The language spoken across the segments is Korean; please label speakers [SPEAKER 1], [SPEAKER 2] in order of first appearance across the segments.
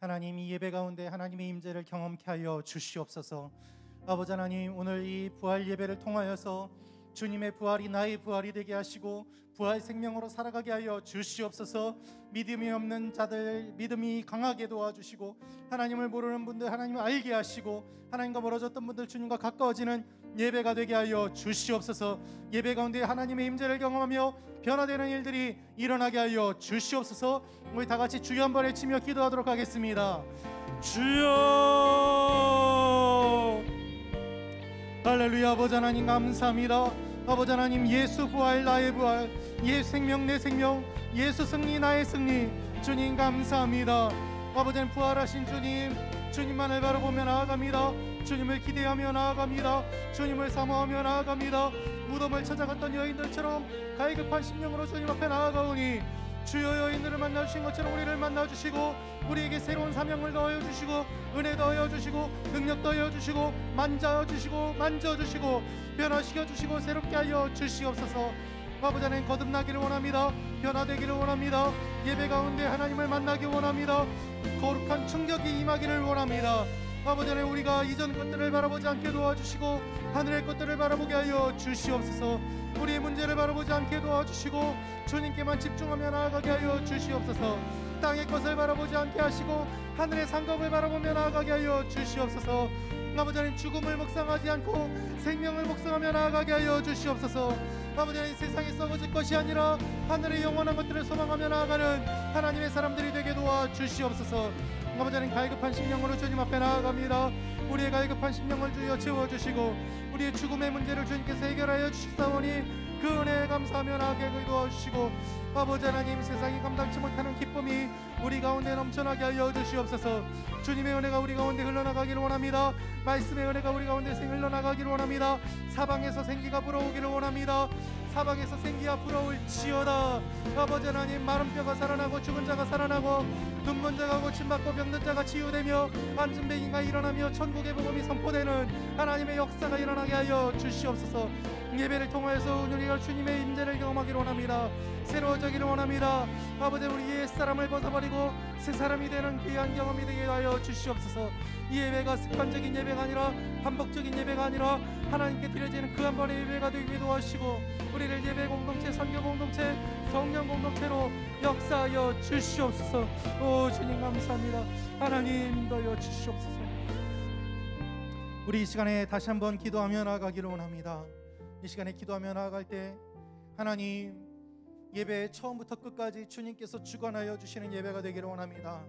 [SPEAKER 1] 하나님, 이 예배 가운데 하나님의 임재를 경험케 하여 주시옵소서. 아버지 하나님, 오늘 이 부활 예배를 통하여서 주님의 부활이 나의 부활이 되게 하시고 부활 생명으로 살아가게 하여 주시옵소서. 믿음이 없는 자들 믿음이 강하게 도와주시고, 하나님을 모르는 분들 하나님을 알게 하시고, 하나님과 멀어졌던 분들 주님과 가까워지는 예배가 되게 하여 주시옵소서. 예배 가운데 하나님의 임재를 경험하며 변화되는 일들이 일어나게 하여 주시옵소서. 우리 다 같이 주여 한번 외치며 기도하도록 하겠습니다. 주여. 할렐루야. 아버지 하나님 감사합니다. 아버지 하나님, 예수 부활 나의 부활, 예수 생명 내 생명, 예수 승리 나의 승리, 주님 감사합니다. 아버지 하나님, 부활하신 주님, 주님만을 바라보며 나아갑니다. 주님을 기대하며 나아갑니다. 주님을 사모하며 나아갑니다. 무덤을 찾아갔던 여인들처럼 갈급한 심령으로 주님 앞에 나아가오니, 주여 여인들을 만나주신 것처럼 우리를 만나주시고 우리에게 새로운 사명을 더하여주시고 은혜 더하여주시고 능력 더하여주시고 만져주시고 만져주시고 변화시켜주시고 새롭게 하여 주시옵소서. 아버지 하나님, 거듭나기를 원합니다. 변화되기를 원합니다. 예배 가운데 하나님을 만나기 원합니다. 거룩한 충격이 임하기를 원합니다. 아버지 하나님, 우리가 이전 것들을 바라보지 않게 도와주시고 하늘의 것들을 바라보게 하여 주시옵소서. 우리의 문제를 바라보지 않게 도와주시고 주님께만 집중하며 나아가게 하여 주시옵소서. 땅의 것을 바라보지 않게 하시고 하늘의 상급을 바라보며 나아가게 하여 주시옵소서. 아버지 하나님, 죽음을 묵상하지 않고 생명을 묵상하며 나아가게 하여 주시옵소서. 아버지 하나님, 세상에 썩어질 것이 아니라 하늘의 영원한 것들을 소망하며 나아가는 하나님의 사람들이 되게 도와 주시옵소서. 아버지 하나님, 갈급한 심령으로 주님 앞에 나아갑니다. 우리의 갈급한 심령을 주여 채워주시고 우리의 죽음의 문제를 주님께서 해결하여 주시사오니 그 은혜에 감사하며 나아가게 도와주시고, 아버지 하나님, 세상이 감당치 못하는 기쁨이 우리 가운데 넘쳐나게 하여 주시옵소서. 주님의 은혜가 우리 가운데 흘러나가기를 원합니다. 말씀의 은혜가 우리 가운데 흘러나가기를 원합니다. 사방에서 생기가 불어오기를 원합니다. 사방에서 생기가 불어올지어다. 아버지 하나님, 마른 뼈가 살아나고 죽은 자가 살아나고 눈먼 자가 고침받고 병든 자가 치유되며 앉은 백인가 일어나며 천국의 복음이 선포되는 하나님의 역사가 일어나게 하여 주시옵소서. 예배를 통하여서 우리가 주님의 임재를 경험하기를 원합니다. 새로워지기를 원합니다. 아버지, 우리 옛사람을 벗어버리고 새 사람이 되는 귀한 경험이 되게 하여 주시옵소서. 이 예배가 습관적인 예배가 아니라 반복적인 예배가 아니라 하나님께 드려지는 그 한 번의 예배가 되게 도와주시고 우리를 예배 공동체, 선교 공동체, 성령 공동체로 역사하여 주시옵소서. 오 주님 감사합니다. 하나님 인도하여 주시옵소서. 우리 이 시간에 다시 한번 기도하며 나아가기를 원합니다. 이 시간에 기도하며 나아갈 때 하나님, 예배 처음부터 끝까지 주님께서 주관하여 주시는 예배가 되기를 원합니다.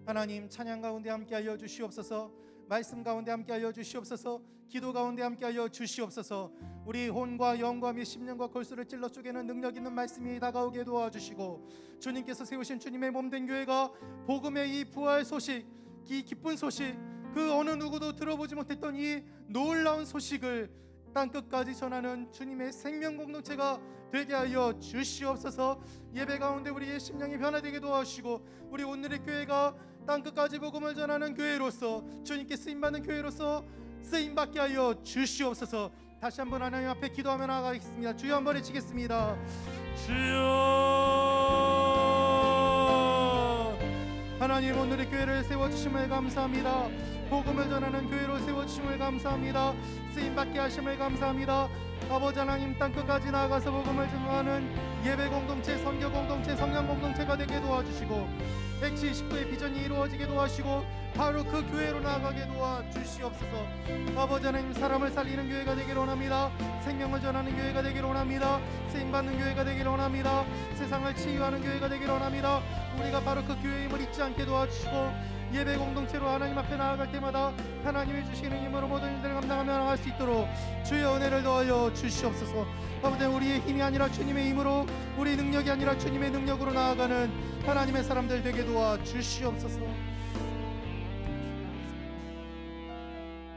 [SPEAKER 1] 하나님, 찬양 가운데 함께하여 주시옵소서. 말씀 가운데 함께하여 주시옵소서. 기도 가운데 함께하여 주시옵소서. 우리 혼과 영과 및 심령과 골수를 찔러 쪼개는 능력 있는 말씀이 다가오게 도와주시고, 주님께서 세우신 주님의 몸된 교회가 복음의 이 부활 소식, 이 기쁜 소식, 그 어느 누구도 들어보지 못했던 이 놀라운 소식을 땅끝까지 전하는 주님의 생명 공동체가 되게 하여 주시옵소서. 예배 가운데 우리의 심령이 변화되게 도와주시고 우리 오늘의 교회가 땅끝까지 복음을 전하는 교회로서 주님께 쓰임받는 교회로서 쓰임받게 하여 주시옵소서. 다시 한번 하나님 앞에 기도하며 나아가겠습니다. 주여 한번 외치겠습니다. 주여. 하나님, 오늘의 교회를 세워주심을 감사합니다. 복음을 전하는 교회로 세워주심을 감사합니다. 쓰임받게 하심을 감사합니다. 아버지 하나님, 땅끝까지 나아가서 복음을 전하는 예배 공동체, 선교 공동체, 성령 공동체가 되게 도와주시고 백시 19의 비전이 이루어지게 도와주시고 바로 그 교회로 나아가게 도와주시옵소서. 아버지 하나님, 사람을 살리는 교회가 되기를 원합니다. 생명을 전하는 교회가 되기를 원합니다. 쓰임받는 교회가 되기를 원합니다. 세상을 치유하는 교회가 되기를 원합니다. 우리가 바로 그 교회임을 잊지 않게 도와주시고 예배 공동체로 하나님 앞에 나아갈 때마다 하나님이 주시는 힘으로 모든 일들을 감당하며 나아갈 수 있도록 주의 은혜를 더하여 주시옵소서. 아버지, 우리의 힘이 아니라 주님의 힘으로, 우리 능력이 아니라 주님의 능력으로 나아가는 하나님의 사람들 되게 도와 주시옵소서.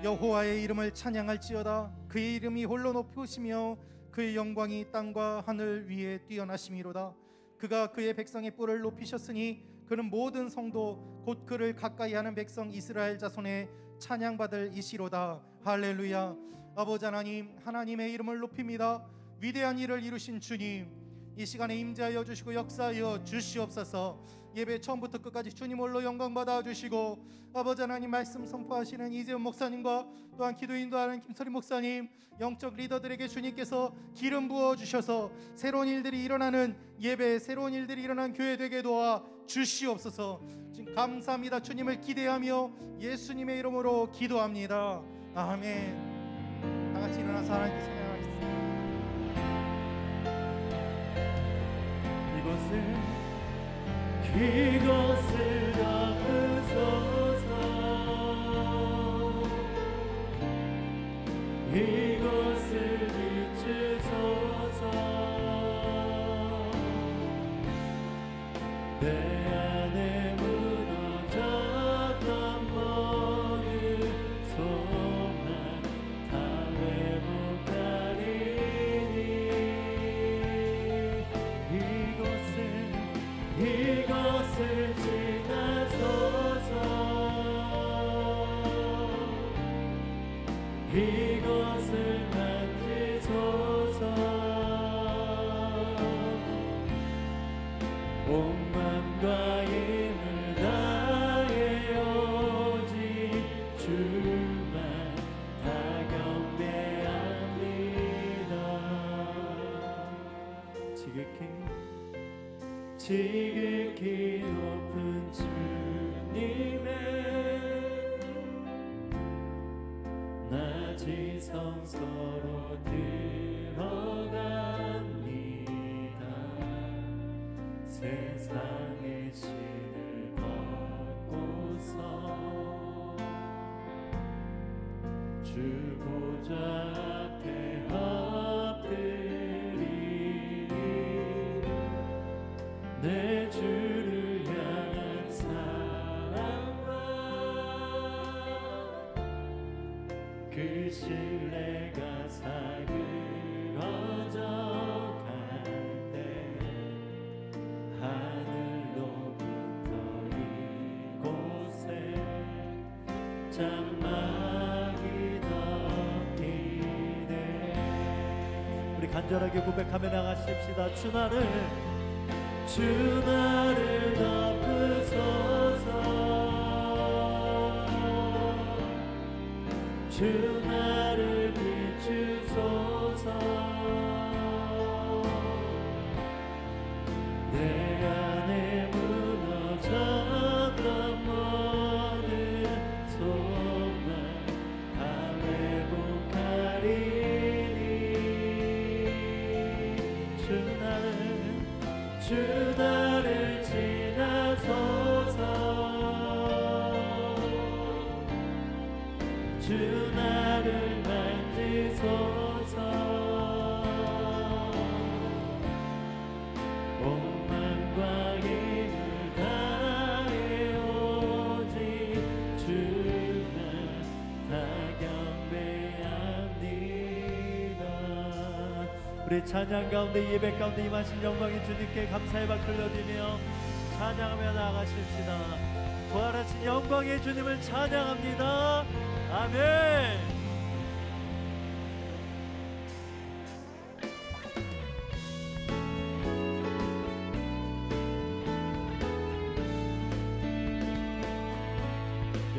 [SPEAKER 1] 여호와의 이름을 찬양할지어다. 그의 이름이 홀로 높으시며 그의 영광이 땅과 하늘 위에 뛰어나심이로다. 그가 그의 백성의 뿔을 높이셨으니 그는 모든 성도 곧 그를 가까이 하는 백성 이스라엘 자손의 찬양받을 이시로다. 할렐루야. 아버지 하나님, 하나님의 이름을 높입니다. 위대한 일을 이루신 주님, 이 시간에 임재하여 주시고 역사하여 주시옵소서. 예배 처음부터 끝까지 주님 홀로 영광 받아 주시고, 아버지 하나님 말씀 선포하시는 이재훈 목사님과 또한 기도 인도하는 김설희 목사님, 영적 리더들에게 주님께서 기름 부어 주셔서 새로운 일들이 일어나는 예배, 새로운 일들이 일어나는 교회 되게 도와 주시옵소서. 지금 감사합니다. 주님을 기대하며 예수님의 이름으로 기도합니다. 아멘. 다 같이 일어나서 하나님께 찬양하겠습니다.
[SPEAKER 2] 이것을 덮으소서. 이것을 비추소서. 내 안에 무너졌던 모든 소망 다 회복하리니. 이것을 지나소서. 이것을 만지소서. 온 맘과 힘을 다해 오직 주만 다 경배합니다. 지극히 높은 주님의 낮은 성소로 들어갑니다. 세상의 신을 벗고서 주 보좌 앞에 엎드리니 내 주를 향한 사랑과 그 신뢰가 사그러져 갈 때 하늘로부터 이곳에 장막이 덮이네. 우리 간절하게 고백하며 나가십시다. 주 나를 덮으소서. 주 나를 비추소서. 내 안에 무너졌던 모든 소망 다 회복하리니. 주 나를 지나소서. 주 나를 만지소서. 온 맘과 힘을 다해 오직 주만 다 경배합니다. 우리 찬양 가운데, 예배 가운데 임하신 영광의 주님께 감사의 박수 올려드리며 찬양하며 나아가십시다. 부활하신 영광의 주님을 찬양합니다. 아멘.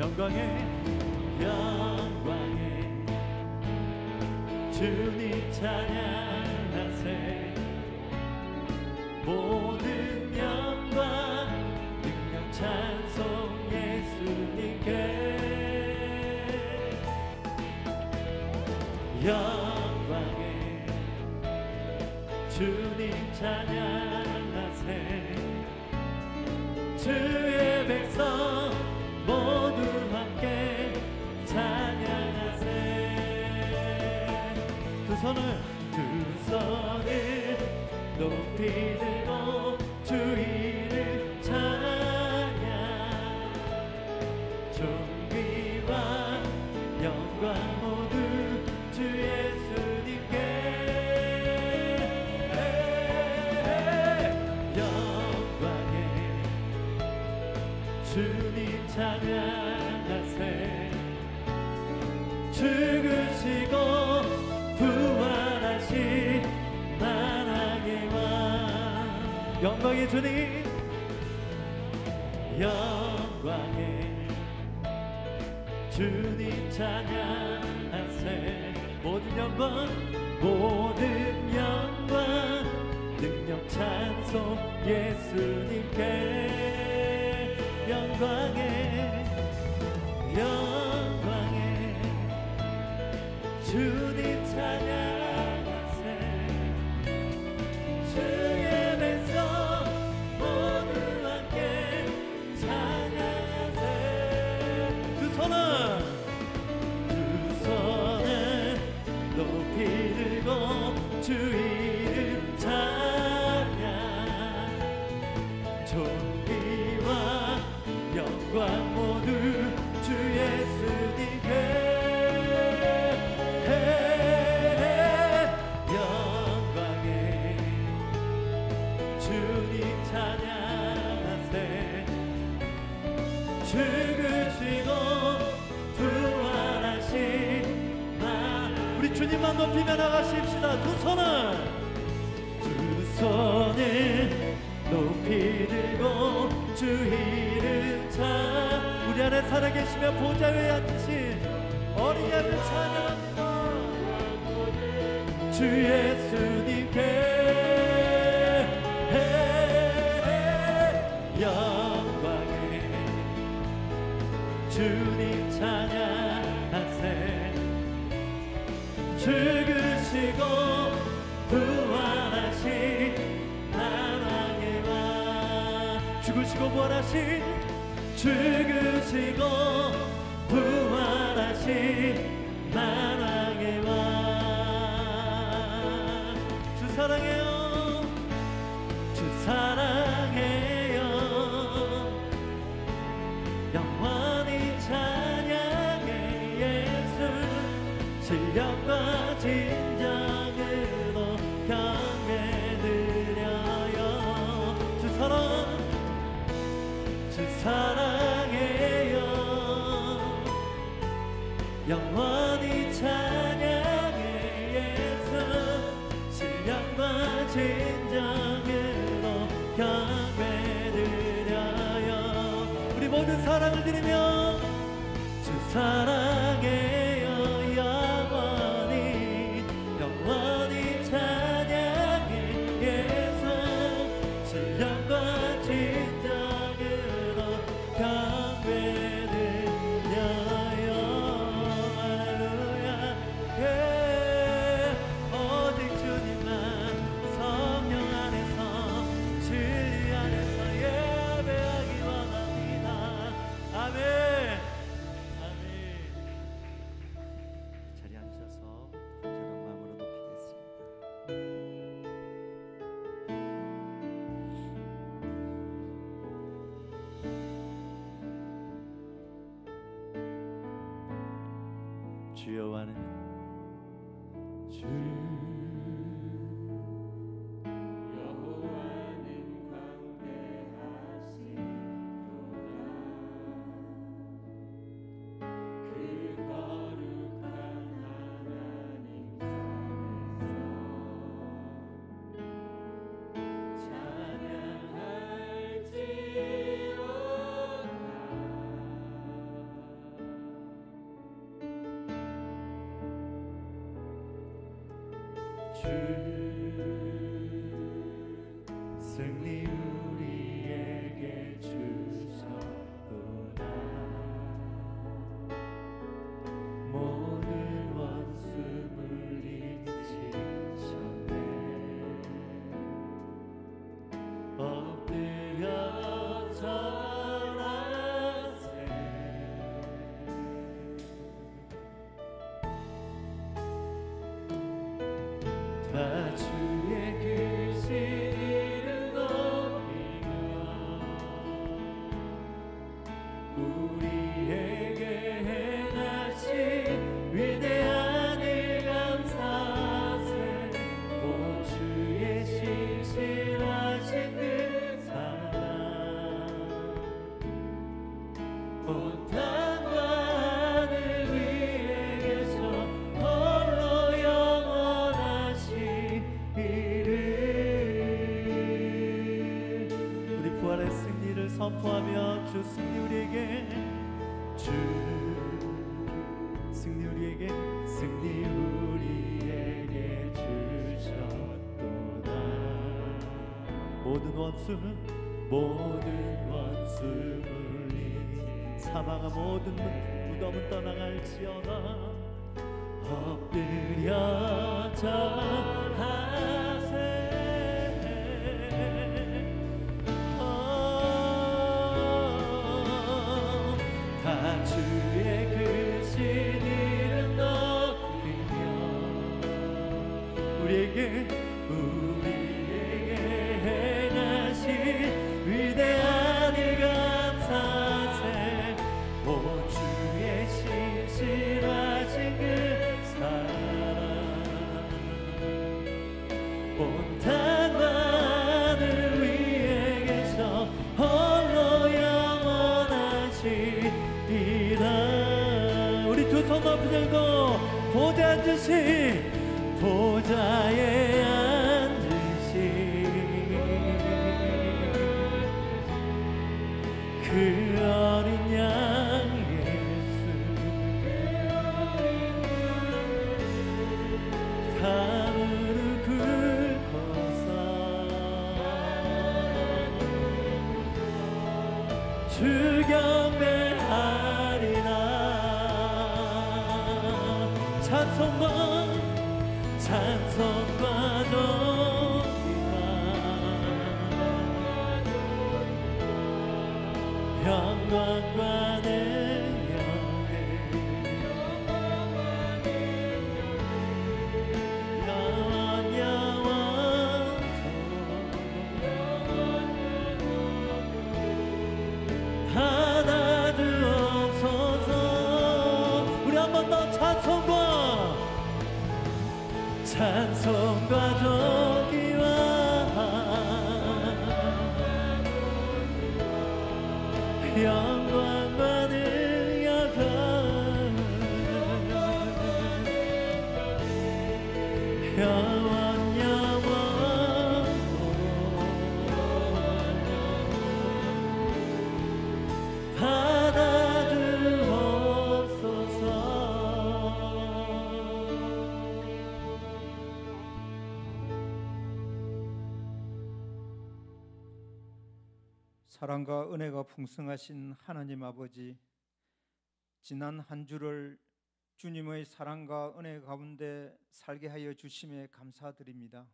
[SPEAKER 2] 영광의 주님 찬양하세. 모든 영광 능력 찬송 예수님께. 영광의 주님 찬양하세. 주의 백성 모두 함께 찬양하세. 두 손을 높이 들고 주 이름 찬양. 존귀와 영광 모두 주 예수님께. 영광의 주님 찬양하세. 죽으시고 부활하신 만왕의 왕. 영광의 주님 영광의 주님 찬양하세 모든 영광 모든 영광 능력 찬송 예수님께 영광의 영광의 주님 찬양하세 주의 백성 모두 함께 찬양하세 두 손은 높이 들고 주 이름 찬양 존귀와 영광 모두 주 예수님께 영광의 주님 찬양하세 죽으시고 부활하신 우리 주님만 높이며 나가십시다. 두 손을 높이 들고 주 이름 찬 우리 안에 살아계시며 보좌 위에 앉으신 어린 양을 찬양합니다. 주 예수님께 영광의 주님 찬양하세 죽으시고 부활하신 나라의 왕 죽으시고 부활하신 죽으시고 부활하신 나라의 왕 주 사랑해요 주 사랑해요 영원히 찬양해 예수 신령과 진정으로 경배드려요 주 사랑해요 영원히 찬양해 예수 신령과 진정으로 경배드려요 우리 모든 사랑을 드리며 주 사랑해요 영원히 찬양해 예수 신령과 진정으로 경배드려요 할렐루야 오직 주님만 성령 안에서 진리 안에서 예배하기 원합니다 아멘 아멘 자리에 앉으셔서 저런 마음으로 높이겠습니다. 주여와는 주 여호와는 광대하시도다 그 거룩한 하나님 선에서 승리 우리에게 주셨구나 모든 원수 물리치셨네 엎드려 절하세 다 주의 크신 이름 높이며 우리에게 행하신 위대한 일 감사하세 오 주의 신실하신 그 사랑 온 땅과 하늘 위에 계셔 홀로 영원하신 이 모든 원수 물리치 사망아 모든 무덤은 떠나갈지어다 엎드려 절하세 다 주의 크신 이름 높이며 우리에게 행하신 위대한 일 감사세 오 주의 신실하신 그 사랑 온 땅 하늘 위에 계셔 홀로 영원하시리라 우리 두 손 높이 들고 보좌에 앉으신 보좌에 앉으신 그 어린 양 예수 다 무릎 꿇고서 주 경배하리라 찬송과 존귀와 영광과 능력을 영원토록 받아주옵소서 우리 한 번 더 찬송과 존귀와 영광과 능력을 영원토록 받아주옵소서
[SPEAKER 1] 사랑과 은혜가 풍성하신 하나님 아버지, 지난 한 주를 주님의 사랑과 은혜 가운데 살게 하여 주심에 감사드립니다.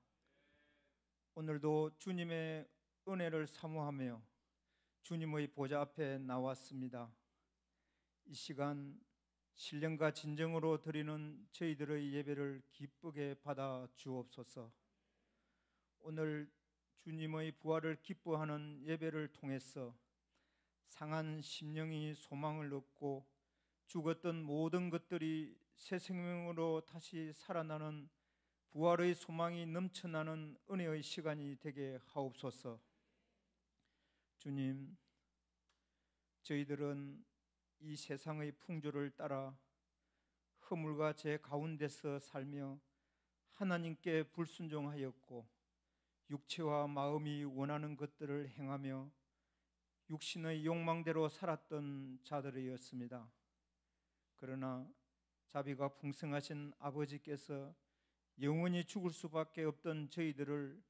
[SPEAKER 1] 오늘도 주님의 은혜를 사모하며 주님의 보좌 앞에 나왔습니다. 이 시간 신령과 진정으로 드리는 저희들의 예배를 기쁘게 받아 주옵소서. 오늘 주님의 부활을 기뻐하는 예배를 통해서 상한 심령이 소망을 얻고 죽었던 모든 것들이 새 생명으로 다시 살아나는 부활의 소망이 넘쳐나는 은혜의 시간이 되게 하옵소서. 주님, 저희들은 이 세상의 풍조를 따라 허물과 죄 가운데서 살며 하나님께 불순종하였고 육체와 마음이 원하는 것들을 행하며 육신의 욕망대로 살았던 자들이었습니다. 그러나 자비가 풍성하신 아버지께서 영원히 죽을 수밖에 없던 저희들을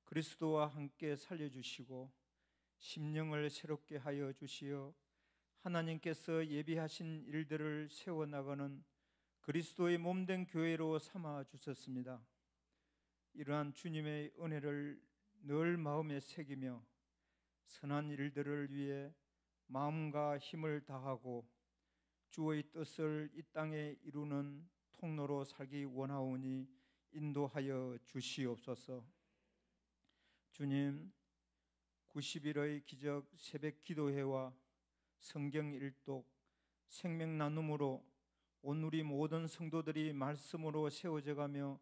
[SPEAKER 1] 그리스도와 함께 살려주시고 심령을 새롭게 하여 주시어 하나님께서 예비하신 일들을 세워나가는 그리스도의 몸된 교회로 삼아 주셨습니다. 이러한 주님의 은혜를 늘 마음에 새기며 선한 일들을 위해 마음과 힘을 다하고 주의 뜻을 이 땅에 이루는 통로로 살기 원하오니 인도하여 주시옵소서. 주님, 90일의 기적 새벽 기도회와 성경 일독, 생명 나눔으로 온 우리 모든 성도들이 말씀으로 세워져가며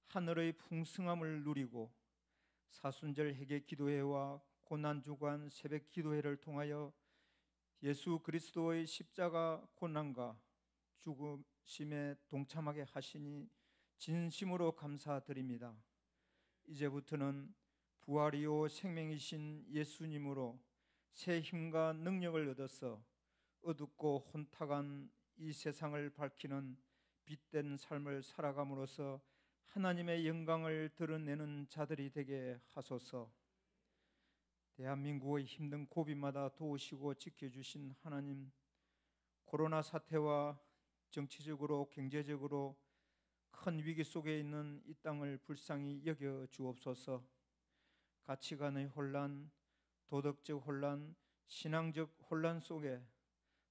[SPEAKER 1] 하늘의 풍성함을 누리고 사순절 회개 기도회와 고난주간 새벽 기도회를 통하여 예수 그리스도의 십자가 고난과 죽으심에 동참하게 하시니 진심으로 감사드립니다. 이제부터는 부활이요 생명이신 예수님으로 새 힘과 능력을 얻어서 어둡고 혼탁한 이 세상을 밝히는 빛된 삶을 살아감으로써 하나님의 영광을 드러내는 자들이 되게 하소서.
[SPEAKER 3] 대한민국의 힘든 고비마다 도우시고 지켜주신 하나님, 코로나 사태와 정치적으로 경제적으로 큰 위기 속에 있는 이 땅을 불쌍히 여겨 주옵소서. 가치관의 혼란, 도덕적 혼란, 신앙적 혼란 속에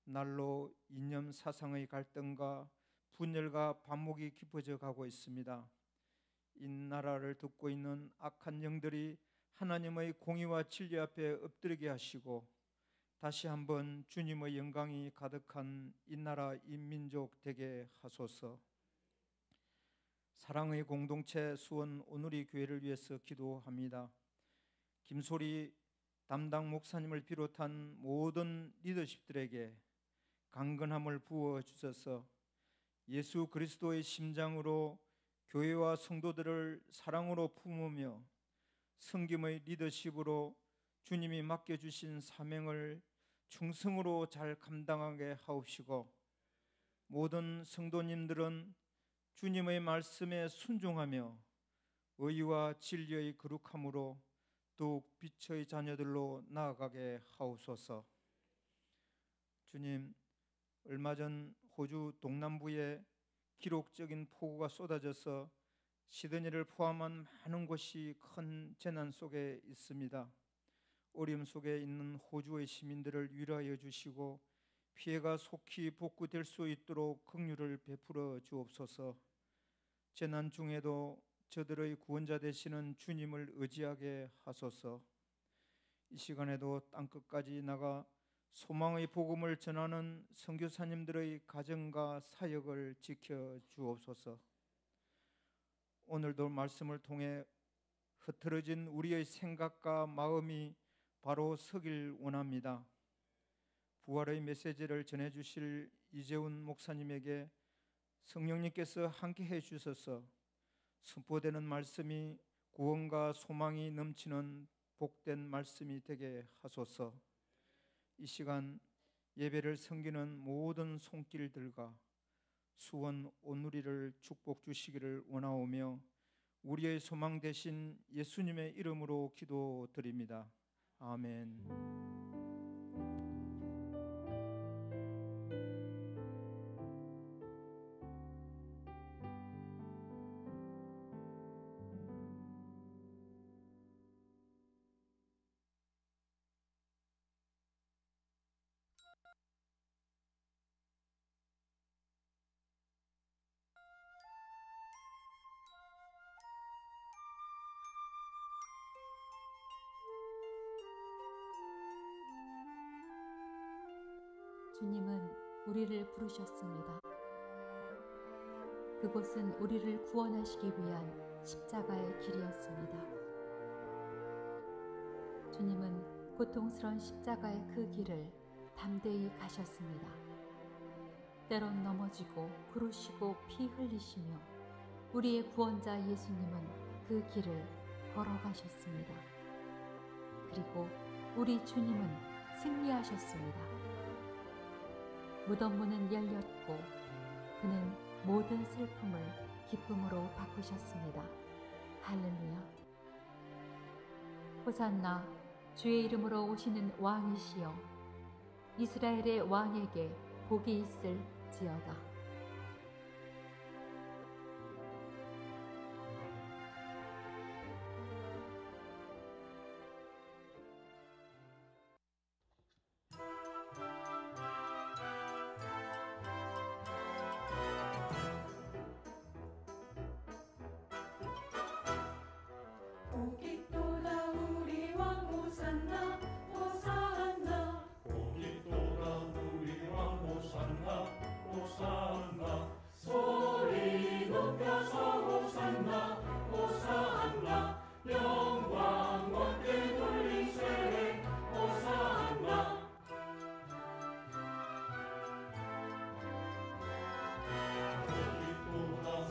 [SPEAKER 3] 날로 이념 사상의 갈등과 분열과 반목이 깊어져 가고 있습니다. 이 나라를 듣고 있는 악한 영들이 하나님의 공의와 진리 앞에 엎드리게 하시고 다시 한번 주님의 영광이 가득한 이 나라 이 민족 되게 하소서. 사랑의 공동체 수원 오누리 교회를 위해서 기도합니다. 김소리 담당 목사님을 비롯한 모든 리더십들에게 강건함을 부어 주셔서 예수 그리스도의 심장으로 교회와 성도들을 사랑으로 품으며 섬김의 리더십으로 주님이 맡겨주신 사명을 충성으로 잘 감당하게 하옵시고, 모든 성도님들은 주님의 말씀에 순종하며 의와 진리의 거룩함으로 더욱 빛의 자녀들로 나아가게 하옵소서. 주님, 얼마 전 호주 동남부에 기록적인 폭우가 쏟아져서 시드니를 포함한 많은 곳이 큰 재난 속에 있습니다. 어려움 속에 있는 호주의 시민들을 위로하여 주시고 피해가 속히 복구될 수 있도록 긍휼을 베풀어 주옵소서. 재난 중에도 저들의 구원자 되시는 주님을 의지하게 하소서. 이 시간에도 땅끝까지 나가 소망의 복음을 전하는 선교사님들의 가정과 사역을 지켜 주옵소서. 오늘도 말씀을 통해 흐트러진 우리의 생각과 마음이 바로 서길 원합니다. 부활의 메시지를 전해주실 이재훈 목사님에게 성령님께서 함께해 주셔서 선포되는 말씀이 구원과 소망이 넘치는 복된 말씀이 되게 하소서. 이 시간 예배를 섬기는 모든 손길들과 수원 오누리를 축복 주시기를 원하오며 우리의 소망 되신 예수님의 이름으로 기도드립니다. 아멘.
[SPEAKER 4] 주님은 우리를 부르셨습니다. 그곳은 우리를 구원하시기 위한 십자가의 길이었습니다. 주님은 고통스러운 십자가의 그 길을 담대히 가셨습니다. 때론 넘어지고 부르시고 피 흘리시며 우리의 구원자 예수님은 그 길을 걸어가셨습니다. 그리고 우리 주님은 승리하셨습니다. 무덤 문은 열렸고 그는 모든 슬픔을 기쁨으로 바꾸셨습니다. 할렐루야. 호산나, 주의 이름으로 오시는 왕이시여, 이스라엘의 왕에게 복이 있을지어다.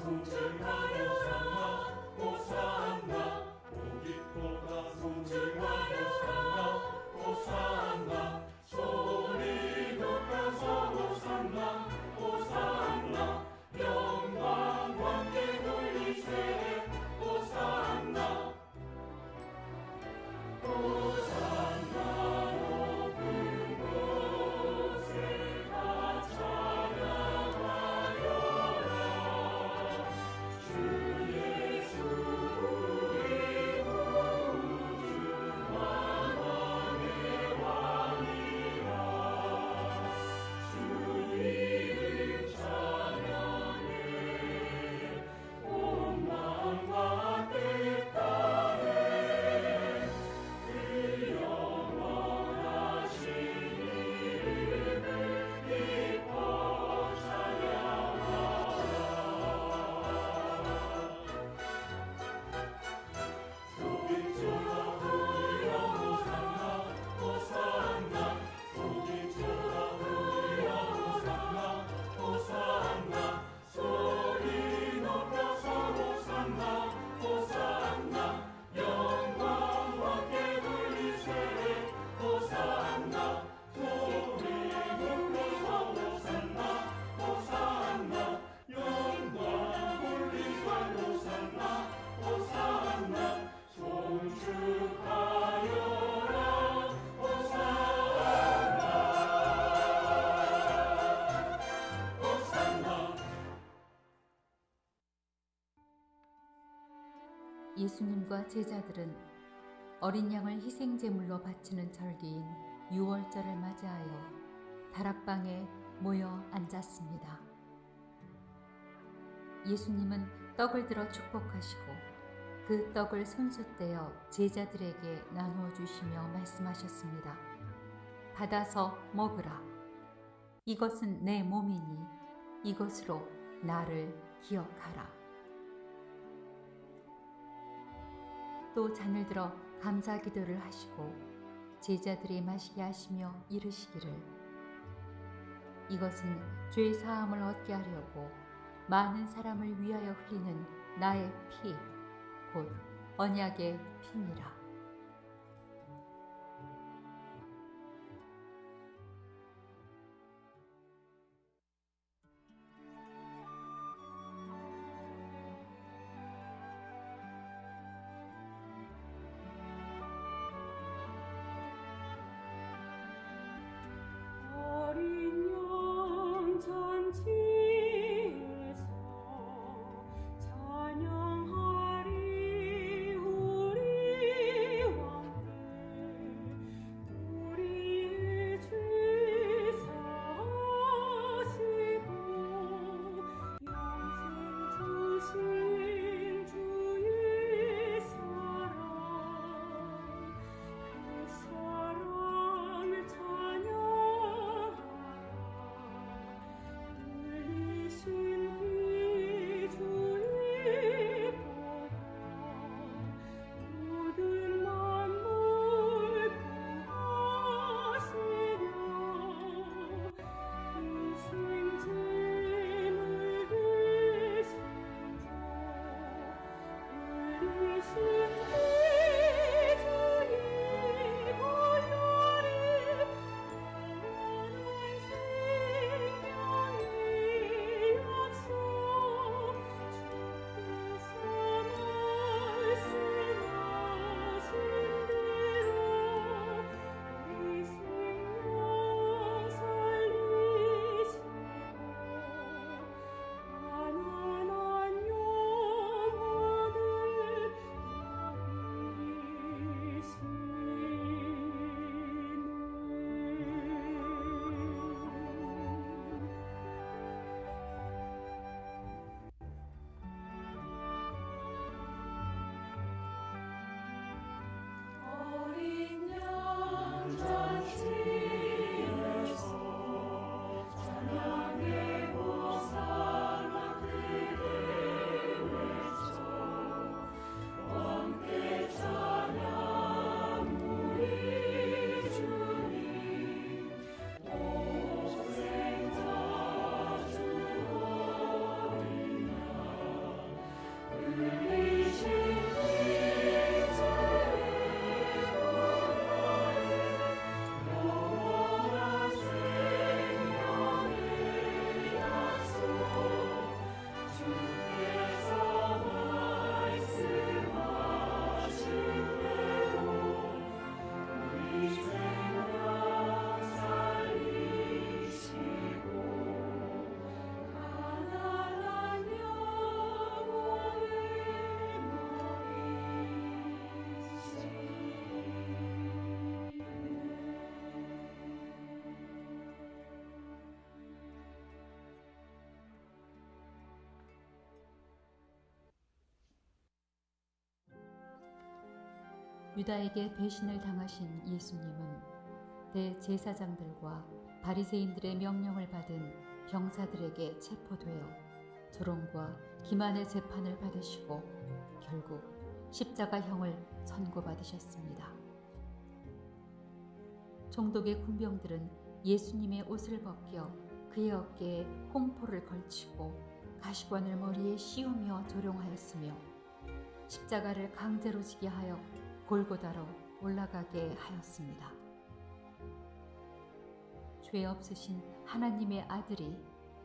[SPEAKER 5] 송축하여라, 송축하여라.
[SPEAKER 4] 예수님과 제자들은 어린 양을 희생 제물로 바치는 절기인 유월절을 맞이하여 다락방에 모여 앉았습니다. 예수님은 떡을 들어 축복하시고 그 떡을 손수 떼어 제자들에게 나누어 주시며 말씀하셨습니다. 받아서 먹으라. 이것은 내 몸이니 이것으로 나를 기억하라. 또 잔을 들어 감사 기도를 하시고 제자들이 마시게 하시며 이르시기를 이것은 죄 사함을 얻게 하려고 많은 사람을 위하여 흘리는 나의 피, 곧 언약의 피니라. 유다에게 배신을 당하신 예수님은 대제사장들과 바리새인들의 명령을 받은 병사들에게 체포되어 조롱과 기만의 재판을 받으시고 결국 십자가형을 선고받으셨습니다. 총독의 군병들은 예수님의 옷을 벗겨 그의 어깨에 홍포를 걸치고 가시관을 머리에 씌우며 조롱하였으며 십자가를 강제로 지게 하여 골고다로 올라가게 하였습니다. 죄 없으신 하나님의 아들이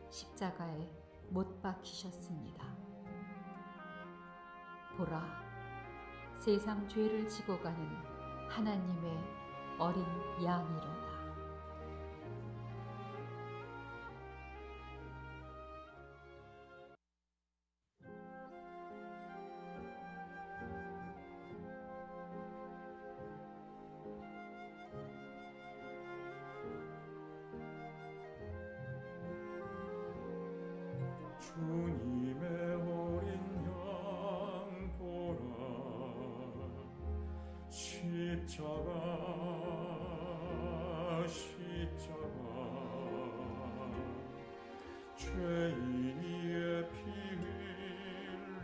[SPEAKER 4] 십자가에 못 박히셨습니다. 보라, 세상 죄를 지고 가는 하나님의 어린 양이로다.
[SPEAKER 5] 주님의 어린 양 보라 십자가 죄인이의 피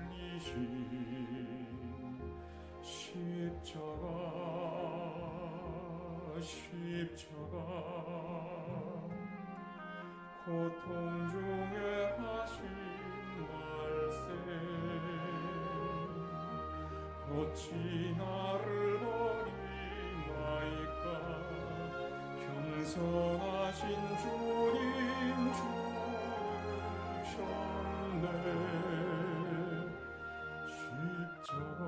[SPEAKER 5] 흘리신 십자가 고통 중에 하신 말씀 어찌 나를 버리나이까 겸손하신 주님 죽으셨네 십자가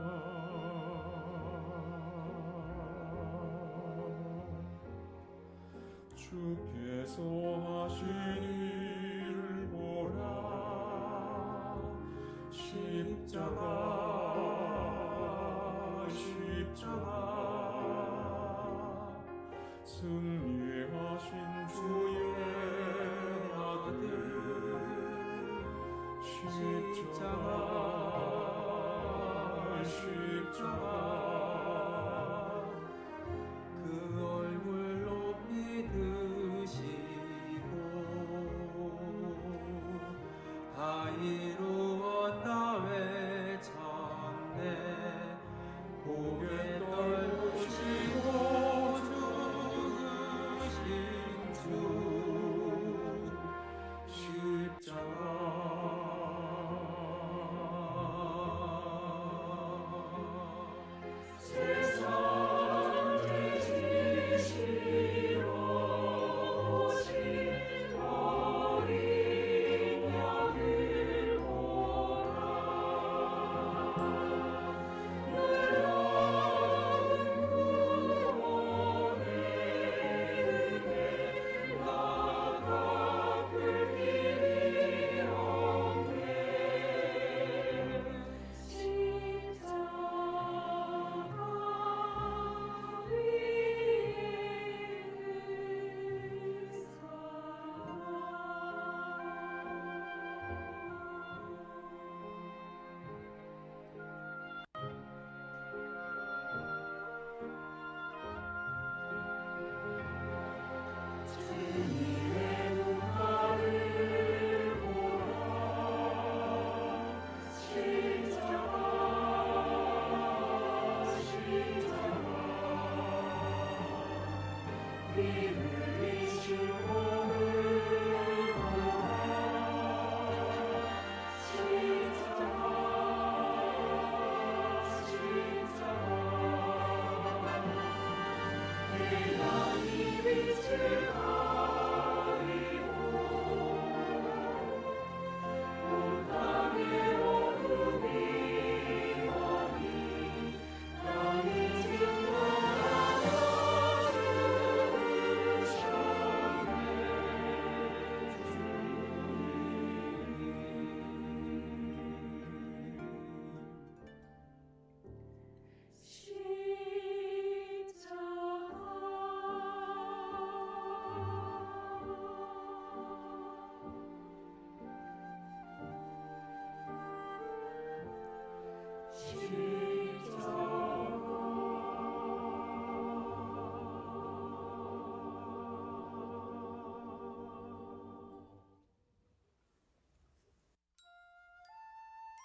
[SPEAKER 5] 주께서 하신 일 보라 십자가 승리하신 주의 아들 십자가
[SPEAKER 6] 그 얼굴 높이 드시고 다 이루었다 외쳤네 고개 떨구시고 죽으신 주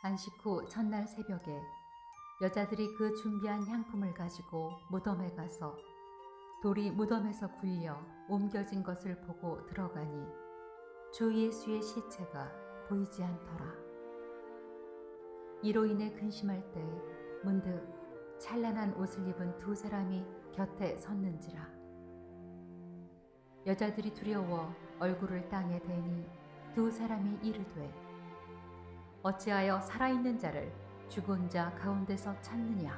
[SPEAKER 4] 안식 후 첫날 새벽에 여자들이 그 준비한 향품을 가지고 무덤에 가서 돌이 무덤에서 굴려 옮겨진 것을 보고 들어가니 주 예수의 시체가 보이지 않더라. 이로 인해 근심할 때 문득 찬란한 옷을 입은 두 사람이 곁에 섰는지라. 여자들이 두려워 얼굴을 땅에 대니 두 사람이 이르되 어찌하여 살아있는 자를 죽은 자 가운데서 찾느냐?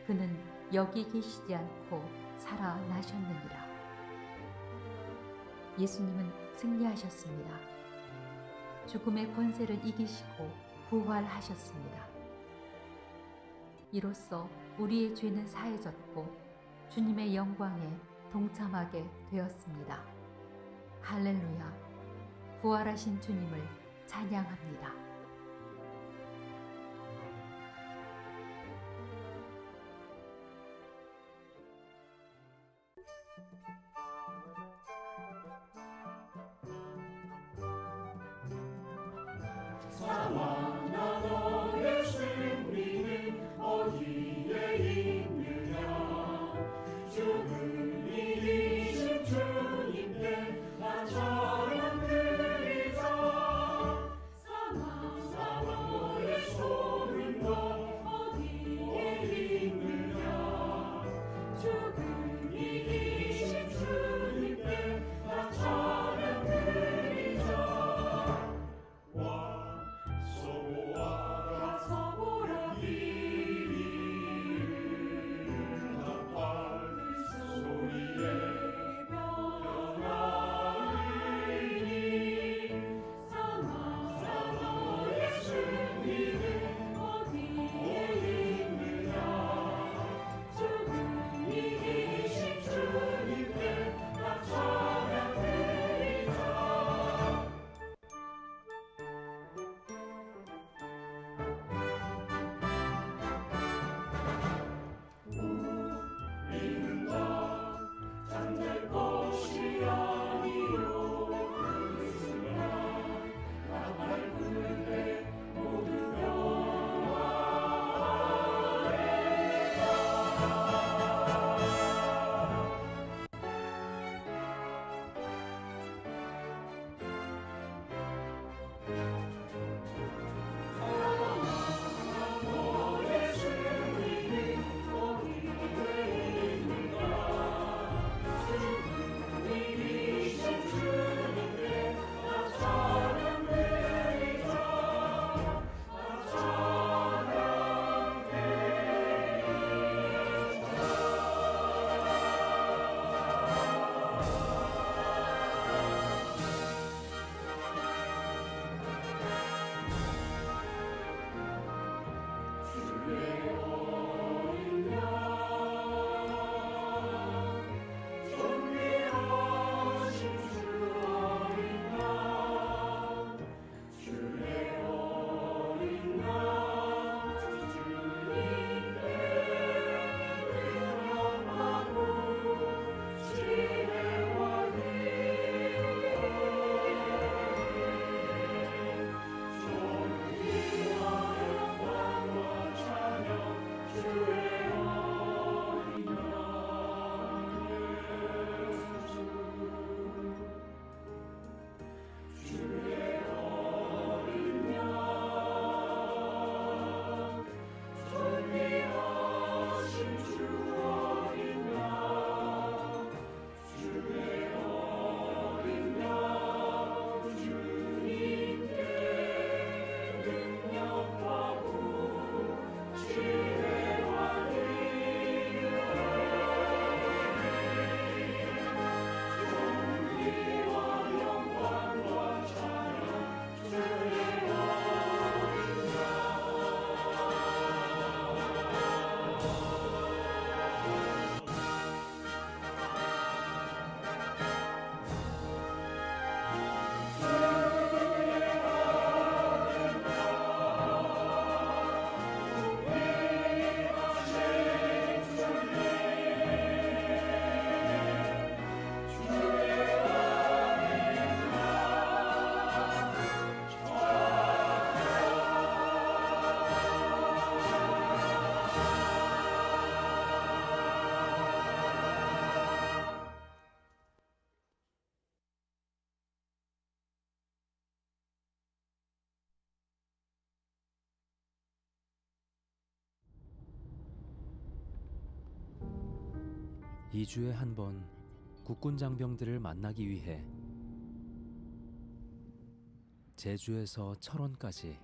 [SPEAKER 4] 그는 여기 계시지 않고 살아나셨느니라. 예수님은 승리하셨습니다. 죽음의 권세를 이기시고 부활하셨습니다. 이로써 우리의 죄는 사해졌고 주님의 영광에 동참하게 되었습니다. 할렐루야! 부활하신 주님을 찬양합니다.
[SPEAKER 5] 사랑나 너의 승리는 어디에 있느냐 죽음이 이신 주님께 나 찬양 드리자 사랑 너의 손은 너 어디에 있느냐 죽음이 이신 주님께 나 찬양 드리자 서보라 이리를 한발 소리에 변하리니 사랑의 승리는 어디에 있느냐 죽음이 이신 주님께 나 찬양 드리자 우리는 다 잠들 것이 아니요 그 순간 나 밟을 때 모두 너의 승리는 어디에 있는가 죽음이 이신 주님께 나 찬양 드리자 나 찬양 주의 어린 양 존귀하신 주 어린 양 주의 어린 양 주님께 응답하고 지혜와 존귀와 영광과 찬양 주의 어린 양 예수 주의 어린 양 존귀하신 주 어린 양 주의 어린 양 주님께 능력하고 지혜와 존귀와 영광과 찬양 주의 어린
[SPEAKER 7] 이 주에 한 번 국군 장병들을 만나기 위해 제주에서 철원까지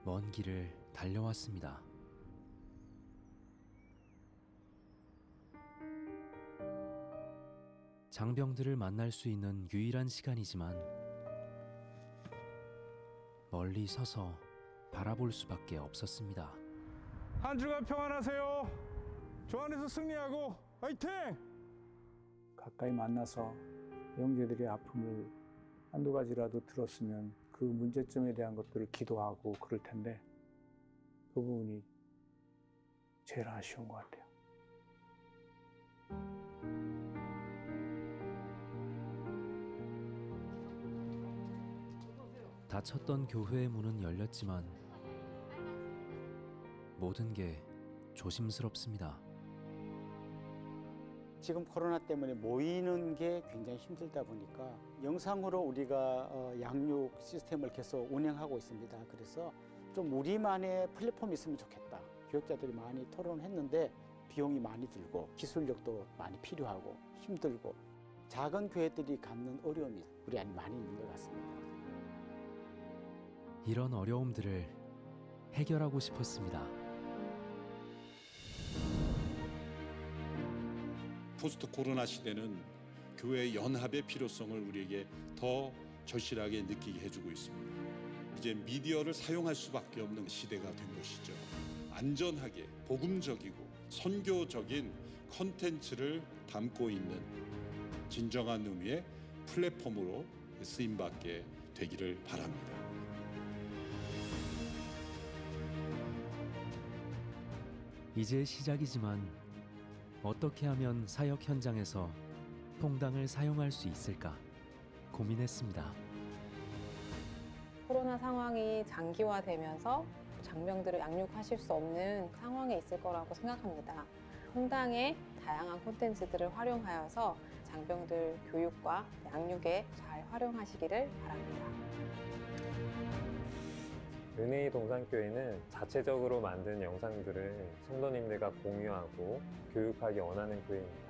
[SPEAKER 7] 먼 길을 달려왔습니다. 장병들을 만날 수 있는 유일한 시간이지만 멀리 서서 바라볼 수밖에 없었습니다.
[SPEAKER 8] 한 주간 평안하세요. 주 안에서 승리하고 화이팅!
[SPEAKER 9] 가까이 만나서 형제들의 아픔을 한두 가지라도 들었으면 그 문제점에 대한 것들을 기도하고 그럴 텐데 그 부분이 제일 아쉬운 것 같아요.
[SPEAKER 7] 닫혔던 교회의 문은 열렸지만 모든 게 조심스럽습니다.
[SPEAKER 10] 지금 코로나 때문에 모이는 게 굉장히 힘들다 보니까 영상으로 우리가 양육 시스템을 계속 운영하고 있습니다. 그래서 좀 우리만의 플랫폼이 있으면 좋겠다. 교육자들이 많이 토론했는데 비용이 많이 들고 기술력도 많이 필요하고 힘들고 작은 교회들이 갖는 어려움이 우리 안에 많이 있는 것 같습니다.
[SPEAKER 7] 이런 어려움들을 해결하고 싶었습니다.
[SPEAKER 11] 포스트 코로나 시대는 교회의 연합의 필요성을 우리에게 더 절실하게 느끼게 해주고 있습니다. 이제 미디어를 사용할 수밖에 없는 시대가 된 것이죠. 안전하게 복음적이고 선교적인 컨텐츠를 담고 있는 진정한 의미의 플랫폼으로 쓰임받게 되기를 바랍니다.
[SPEAKER 7] 이제 시작이지만 어떻게 하면 사역 현장에서 퐁당을 사용할 수 있을까 고민했습니다.
[SPEAKER 12] 코로나 상황이 장기화되면서 장병들을 양육하실 수 없는 상황에 있을 거라고 생각합니다. 퐁당의 다양한 콘텐츠들을 활용하여서 장병들 교육과 양육에 잘 활용하시기를 바랍니다.
[SPEAKER 13] 은혜의 동산교회는 자체적으로 만든 영상들을 성도님들과 공유하고 교육하기 원하는 교회입니다.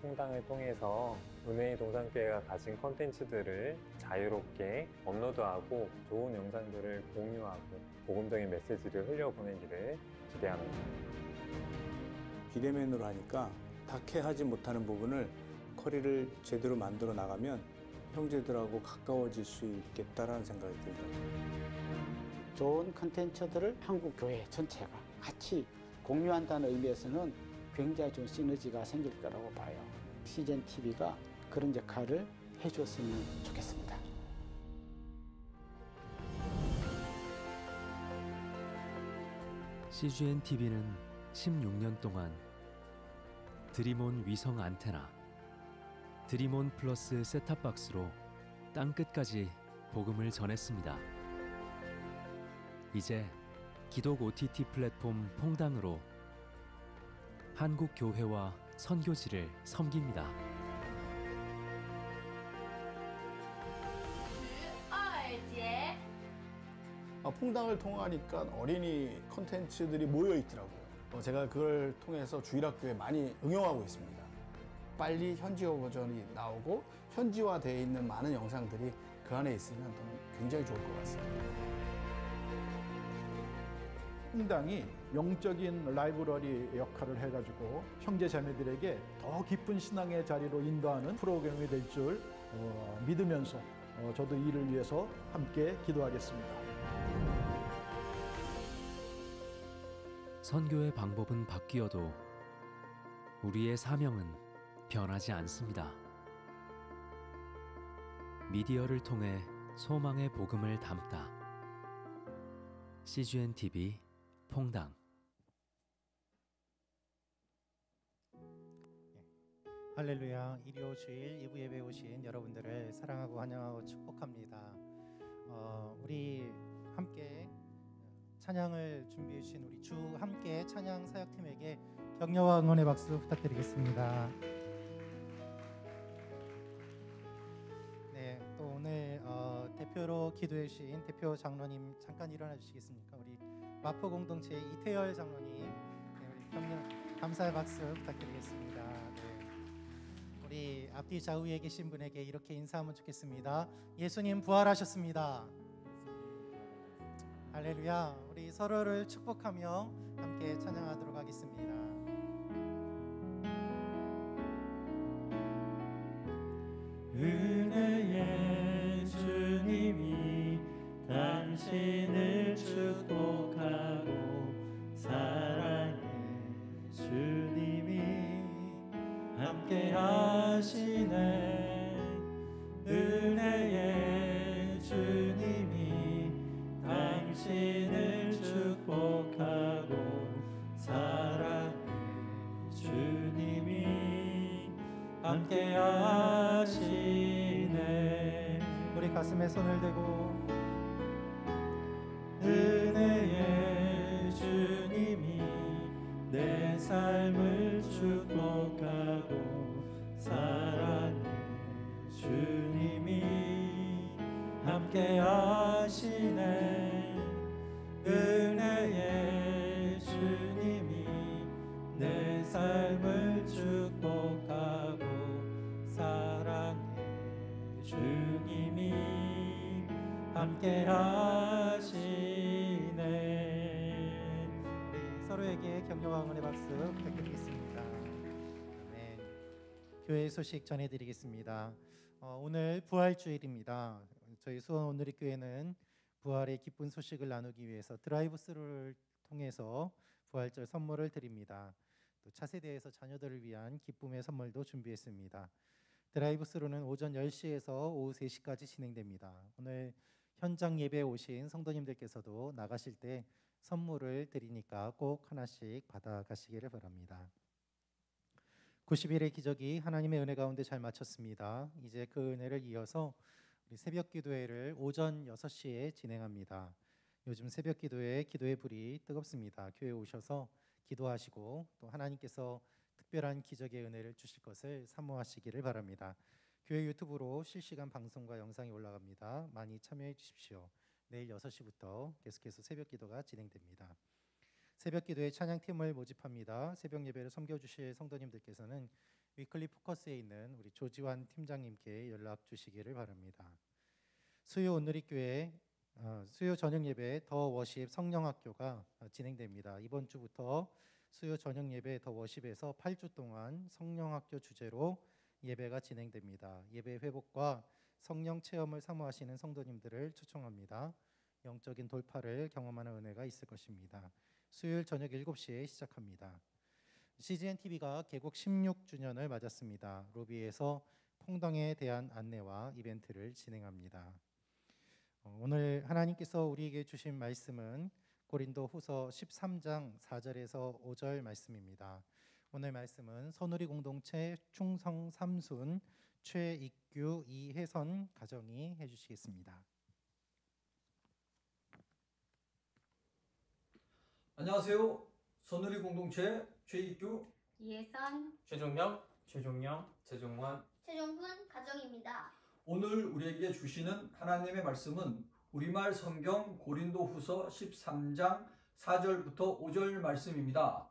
[SPEAKER 13] 퐁당을 통해서 은혜의 동산교회가 가진 콘텐츠들을 자유롭게 업로드하고 좋은 영상들을 공유하고 복음적인 메시지를 흘려보내기를 기대합니다.
[SPEAKER 9] 비대면으로 하니까 다케하지 못하는 부분을 커리를 제대로 만들어 나가면 형제들하고 가까워질 수 있겠다라는 생각이 들어요.
[SPEAKER 10] 좋은 컨텐츠들을 한국 교회 전체가 같이 공유한다는 의미에서는 굉장히 좋은 시너지가 생길 거라고 봐요. CGN TV가 그런 역할을 해줬으면 좋겠습니다.
[SPEAKER 7] CGN TV는 16년 동안 드림온 위성 안테나, 드림온 플러스 셋탑박스로 땅끝까지 복음을 전했습니다. 이제 기독 OTT 플랫폼 퐁당으로 한국 교회와 선교지를 섬깁니다.
[SPEAKER 14] 퐁당을 통하니까 어린이 콘텐츠들이 모여 있더라고요. 제가 그걸 통해서 주일학교에 많이 응용하고 있습니다. 빨리 현지어 버전이 나오고 현지화되어 있는 많은 영상들이 그 안에 있으면 저는 굉장히 좋을 것 같습니다.
[SPEAKER 15] 퐁당이 영적인 라이브러리 역할을 해가지고 형제 자매들에게 더 깊은 신앙의 자리로 인도하는 프로그램이 될 줄 믿으면서 저도 이를 위해서 함께 기도하겠습니다.
[SPEAKER 7] 선교의 방법은 바뀌어도 우리의 사명은 변하지 않습니다. 미디어를 통해 소망의 복음을 담다. CGN TV 퐁당.
[SPEAKER 1] 할렐루야. 일요 주일 2부 예배 오신 여러분들을 사랑하고 환영하고 축복합니다. 우리 함께 찬양을 준비해 주신 우리 주 함께 찬양 사역팀에게 격려와 응원의 박수 부탁드리겠습니다. 네, 또 오늘 대표로 기도해 주신 대표 장로님 잠깐 일어나 주시겠습니까? 우리 마포 공동체 이태열 장로님, 네, 우리 격려 감사의 박수 부탁드리겠습니다. 네. 우리 앞뒤 좌우에 계신 분에게 이렇게 인사하면 좋겠습니다. 예수님 부활하셨습니다. 할렐루야. 우리 서로를 축복하며 함께 찬양하도록 하겠습니다.
[SPEAKER 2] 은혜의 주님이 당신을 축복하고 사랑의 주님이 함께 하시네. 은혜의 주님이 당신을 축복하고 사랑해. 주님이 함께 하시네.
[SPEAKER 1] 우리 가슴에 손을 대고
[SPEAKER 2] 은혜의 주님이 내 삶을 축복하고 사랑해. 주님이 함께 하시네. 은혜의 주님이 내 삶을 축복하고 사랑해. 주님이 함께 하시네.
[SPEAKER 1] 우리 서로에게 격려와 응원의 박수 부탁드리겠습니다. 네. 교회 소식 전해드리겠습니다. 오늘 부활주일입니다. 저희 수원 온누리교회는 부활의 기쁜 소식을 나누기 위해서 드라이브 스루를 통해서 부활절 선물을 드립니다. 또 차세대에서 자녀들을 위한 기쁨의 선물도 준비했습니다. 드라이브 스루는 오전 10시에서 오후 3시까지 진행됩니다. 오늘 현장 예배에 오신 성도님들께서도 나가실 때 선물을 드리니까 꼭 하나씩 받아가시기를 바랍니다. 90일의 기적이 하나님의 은혜 가운데 잘 마쳤습니다. 이제 그 은혜를 이어서 우리 새벽 기도회를 오전 6시에 진행합니다. 요즘 새벽 기도회 기도의 불이 뜨겁습니다. 교회에 오셔서 기도하시고 또 하나님께서 특별한 기적의 은혜를 주실 것을 사모하시기를 바랍니다. 교회 유튜브로 실시간 방송과 영상이 올라갑니다. 많이 참여해 주십시오. 내일 6시부터 계속해서 새벽 기도가 진행됩니다. 새벽 기도에 찬양팀을 모집합니다. 새벽 예배를 섬겨주실 성도님들께서는 위클리 포커스에 있는 우리 조지환 팀장님께 연락 주시기를 바랍니다. 수요 온누리교회 수요 저녁 예배 더 워십 성령학교가 진행됩니다. 이번 주부터 수요 저녁 예배 더 워십에서 8주 동안 성령학교 주제로 예배가 진행됩니다. 예배 회복과 성령 체험을 사모하시는 성도님들을 초청합니다. 영적인 돌파를 경험하는 은혜가 있을 것입니다. 수요일 저녁 7시에 시작합니다. CGN TV가 개국 16주년을 맞았습니다. 로비에서 퐁덩에 대한 안내와 이벤트를 진행합니다. 오늘 하나님께서 우리에게 주신 말씀은 고린도후서 13장 4절에서 5절 말씀입니다. 오늘 말씀은 선우리 공동체 충성 3순 최익규 이혜선 가정이 해주시겠습니다.
[SPEAKER 16] 안녕하세요. 선우리 공동체 최익규,
[SPEAKER 17] 이혜선,
[SPEAKER 16] 최종명, 최종원,
[SPEAKER 17] 최종훈 가정입니다.
[SPEAKER 16] 오늘 우리에게 주시는 하나님의 말씀은 우리말 성경 고린도후서 13장 4절부터 5절 말씀입니다.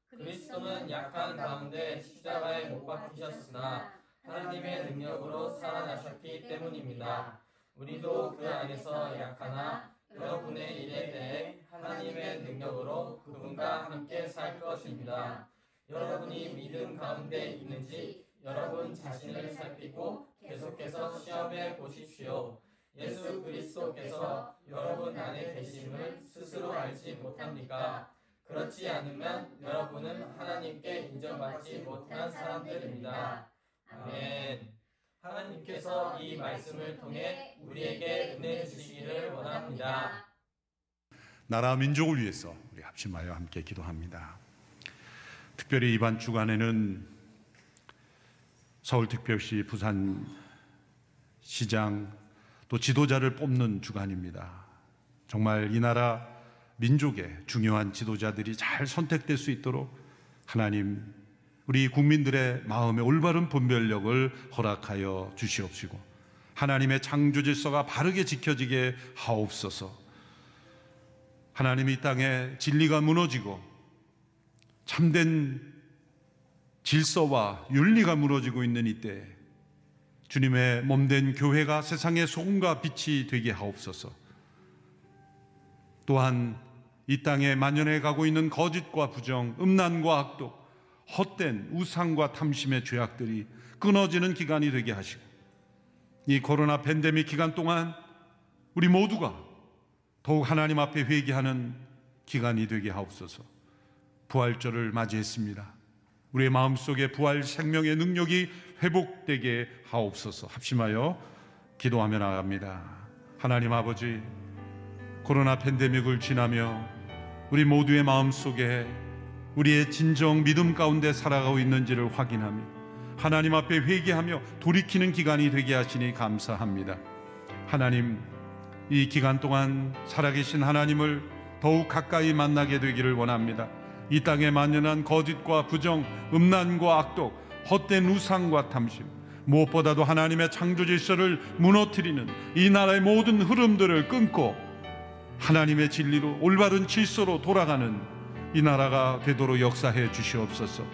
[SPEAKER 18] 그리스도는 약한 가운데 십자가에 못 박히셨으나 하나님의 능력으로 살아나셨기 때문입니다. 우리도 그 안에서 약하나 여러분의 일에 대해 하나님의 능력으로 그분과 함께 살 것입니다. 여러분이 믿음 가운데 있는지 여러분 자신을 살피고 계속해서 시험해 보십시오. 예수 그리스도께서 여러분 안에 계심을 스스로 알지 못합니까? 그렇지 않으면 여러분은 하나님께 인정받지 못한 사람들입니다. 아멘. 하나님께서 이 말씀을 통해 우리에게 은혜 주시기를 원합니다.
[SPEAKER 11] 나라 민족을 위해서 우리 합심하여 함께 기도합니다. 특별히 이번 주간에는 서울특별시, 부산시장 또 지도자를 뽑는 주간입니다. 정말 이 나라 민족의 중요한 지도자들이 잘 선택될 수 있도록 하나님 우리 국민들의 마음의 올바른 분별력을 허락하여 주시옵시고 하나님의 창조 질서가 바르게 지켜지게 하옵소서. 하나님 이 땅에 진리가 무너지고 참된 질서와 윤리가 무너지고 있는 이때 주님의 몸된 교회가 세상의 소금과 빛이 되게 하옵소서. 또한 이 땅에 만연해 가고 있는 거짓과 부정, 음란과 악독, 헛된 우상과 탐심의 죄악들이 끊어지는 기간이 되게 하시고 이 코로나 팬데믹 기간 동안 우리 모두가 더욱 하나님 앞에 회개하는 기간이 되게 하옵소서. 부활절을 맞이했습니다. 우리의 마음속에 부활 생명의 능력이 회복되게 하옵소서. 합심하여 기도하며 나갑니다. 하나님 아버지, 코로나 팬데믹을 지나며 우리 모두의 마음속에 우리의 진정 믿음 가운데 살아가고 있는지를 확인하며 하나님 앞에 회개하며 돌이키는 기간이 되게 하시니 감사합니다. 하나님, 이 기간 동안 살아계신 하나님을 더욱 가까이 만나게 되기를 원합니다. 이 땅에 만연한 거짓과 부정, 음란과 악독, 헛된 우상과 탐심, 무엇보다도 하나님의 창조 질서를 무너뜨리는 이 나라의 모든 흐름들을 끊고 하나님의 진리로 올바른 질서로 돌아가는 이 나라가 되도록 역사해 주시옵소서.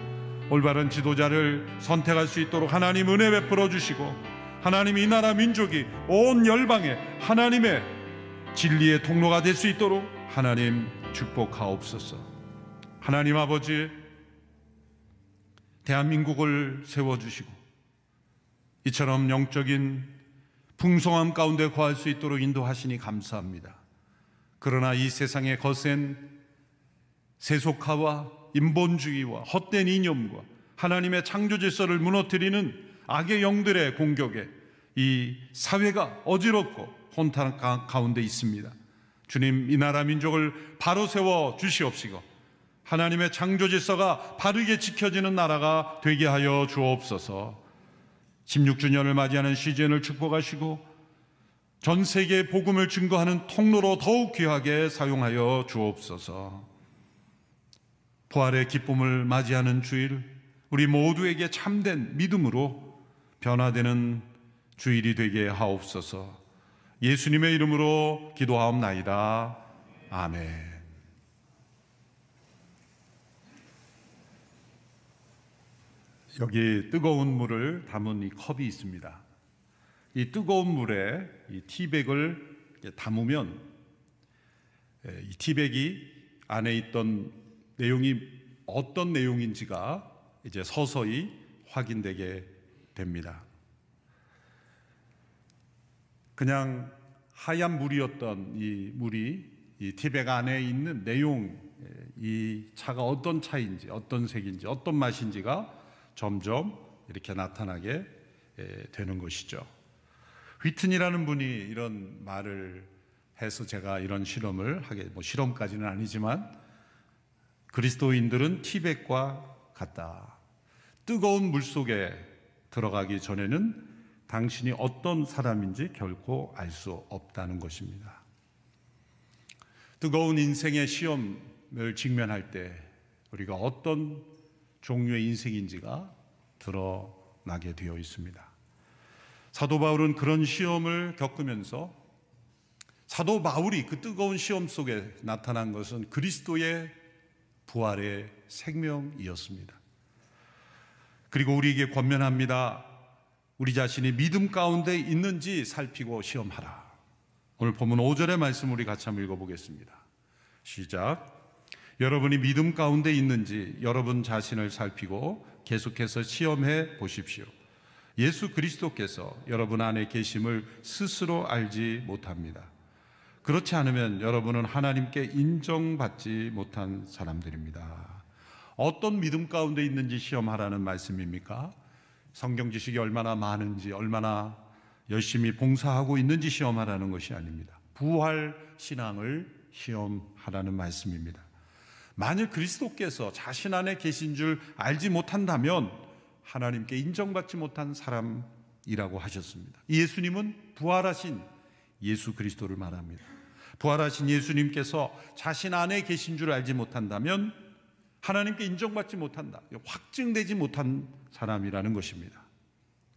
[SPEAKER 11] 올바른 지도자를 선택할 수 있도록 하나님 은혜 베풀어 주시고, 하나님 이 나라 민족이 온 열방에 하나님의 진리의 통로가 될 수 있도록 하나님 축복하옵소서. 하나님 아버지, 대한민국을 세워주시고 이처럼 영적인 풍성함 가운데 거할 수 있도록 인도하시니 감사합니다. 그러나 이 세상의 거센 세속화와 인본주의와 헛된 이념과 하나님의 창조 질서를 무너뜨리는 악의 영들의 공격에 이 사회가 어지럽고 혼탁 가운데 있습니다. 주님, 이 나라 민족을 바로 세워 주시옵시고 하나님의 창조 질서가 바르게 지켜지는 나라가 되게 하여 주옵소서. 16주년을 맞이하는 시즌을 축복하시고 전 세계에 복음을 증거하는 통로로 더욱 귀하게 사용하여 주옵소서. 부활의 기쁨을 맞이하는 주일, 우리 모두에게 참된 믿음으로 변화되는 주일이 되게 하옵소서. 예수님의 이름으로 기도하옵나이다. 아멘. 여기 뜨거운 물을 담은 이 컵이 있습니다. 이 뜨거운 물에 이 티백을 담으면 이 티백이 안에 있던 내용이 어떤 내용인지가 이제 서서히 확인되게 됩니다. 그냥 하얀 물이었던 이 물이 이 티백 안에 있는 내용, 이 차가 어떤 차인지, 어떤 색인지, 어떤 맛인지가 점점 이렇게 나타나게 되는 것이죠. 휘튼이라는 분이 이런 말을 해서 제가 이런 실험을 하게, 실험까지는 아니지만, 그리스도인들은 티백과 같다. 뜨거운 물 속에 들어가기 전에는 당신이 어떤 사람인지 결코 알 수 없다는 것입니다. 뜨거운 인생의 시험을 직면할 때 우리가 어떤 종류의 인생인지가 드러나게 되어 있습니다. 사도 바울은 그런 시험을 겪으면서, 사도 바울이 그 뜨거운 시험 속에 나타난 것은 그리스도의 부활의 생명이었습니다. 그리고 우리에게 권면합니다. 우리 자신이 믿음 가운데 있는지 살피고 시험하라. 오늘 본문 5절의 말씀 우리 같이 한번 읽어보겠습니다. 시작. 여러분이 믿음 가운데 있는지 여러분 자신을 살피고 계속해서 시험해 보십시오. 예수 그리스도께서 여러분 안에 계심을 스스로 알지 못합니다. 그렇지 않으면 여러분은 하나님께 인정받지 못한 사람들입니다. 어떤 믿음 가운데 있는지 시험하라는 말씀입니까? 성경 지식이 얼마나 많은지, 얼마나 열심히 봉사하고 있는지 시험하라는 것이 아닙니다. 부활 신앙을 시험하라는 말씀입니다. 만일 그리스도께서 자신 안에 계신 줄 알지 못한다면 하나님께 인정받지 못한 사람이라고 하셨습니다. 예수님은 부활하신 예수 그리스도를 말합니다. 부활하신 예수님께서 자신 안에 계신 줄 알지 못한다면 하나님께 인정받지 못한다, 확증되지 못한 사람이라는 것입니다.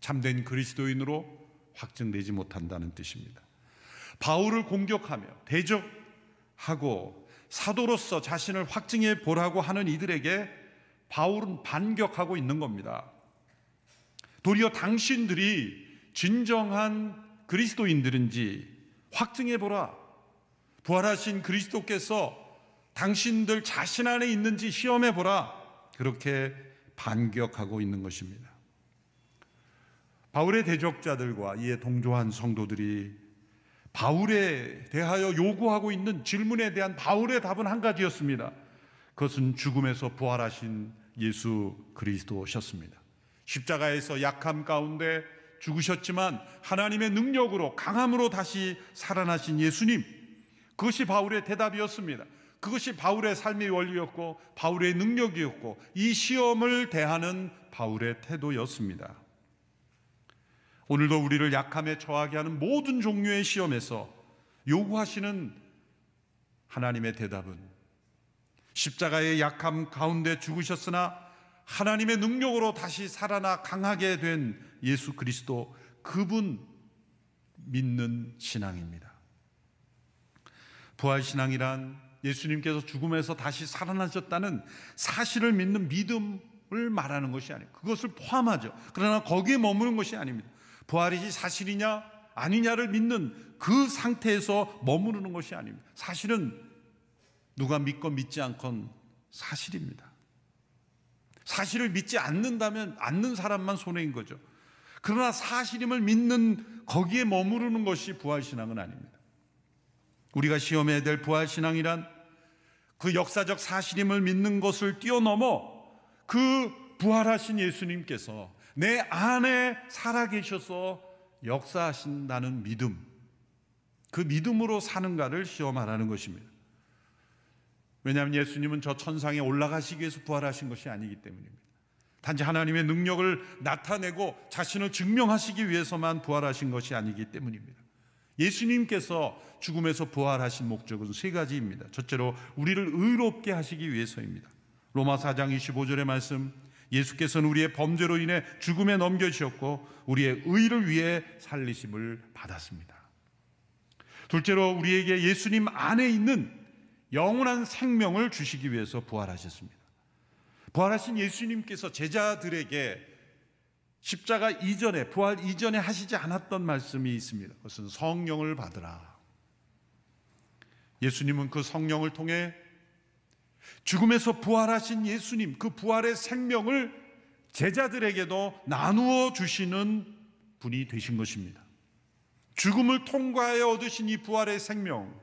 [SPEAKER 11] 참된 그리스도인으로 확증되지 못한다는 뜻입니다. 바울을 공격하며 대적하고 사도로서 자신을 확증해 보라고 하는 이들에게 바울은 반격하고 있는 겁니다. 도리어 당신들이 진정한 그리스도인들인지 확증해 보라. 부활하신 그리스도께서 당신들 자신 안에 있는지 시험해 보라. 그렇게 반격하고 있는 것입니다. 바울의 대적자들과 이에 동조한 성도들이 바울에 대하여 요구하고 있는 질문에 대한 바울의 답은 한 가지였습니다. 그것은 죽음에서 부활하신 예수 그리스도셨습니다. 십자가에서 약함 가운데 죽으셨지만 하나님의 능력으로, 강함으로 다시 살아나신 예수님, 그것이 바울의 대답이었습니다. 그것이 바울의 삶의 원리였고 바울의 능력이었고 이 시험을 대하는 바울의 태도였습니다. 오늘도 우리를 약함에 처하게 하는 모든 종류의 시험에서 요구하시는 하나님의 대답은 십자가의 약함 가운데 죽으셨으나 하나님의 능력으로 다시 살아나 강하게 된 예수 그리스도, 그분 믿는 신앙입니다. 부활신앙이란 예수님께서 죽음에서 다시 살아나셨다는 사실을 믿는 믿음을 말하는 것이 아니에요. 그것을 포함하죠. 그러나 거기에 머무는 것이 아닙니다. 부활이 사실이냐 아니냐를 믿는 그 상태에서 머무르는 것이 아닙니다. 사실은 누가 믿건 믿지 않건 사실입니다. 사실을 믿지 않는다면 않는 사람만 손해인 거죠. 그러나 사실임을 믿는 거기에 머무르는 것이 부활신앙은 아닙니다. 우리가 시험해야 될 부활신앙이란 그 역사적 사실임을 믿는 것을 뛰어넘어 그 부활하신 예수님께서 내 안에 살아계셔서 역사하신다는 믿음, 그 믿음으로 사는가를 시험하라는 것입니다. 왜냐하면 예수님은 저 천상에 올라가시기 위해서 부활하신 것이 아니기 때문입니다. 단지 하나님의 능력을 나타내고 자신을 증명하시기 위해서만 부활하신 것이 아니기 때문입니다. 예수님께서 죽음에서 부활하신 목적은 세 가지입니다. 첫째로 우리를 의롭게 하시기 위해서입니다. 로마 4장 25절의 말씀, 예수께서는 우리의 범죄로 인해 죽음에 넘겨주셨고 우리의 의를 위해 살리심을 받았습니다. 둘째로 우리에게 예수님 안에 있는 영원한 생명을 주시기 위해서 부활하셨습니다. 부활하신 예수님께서 제자들에게 십자가 이전에, 부활 이전에 하시지 않았던 말씀이 있습니다. 그것은 성령을 받으라. 예수님은 그 성령을 통해 죽음에서 부활하신 예수님, 그 부활의 생명을 제자들에게도 나누어 주시는 분이 되신 것입니다. 죽음을 통과하여 얻으신 이 부활의 생명,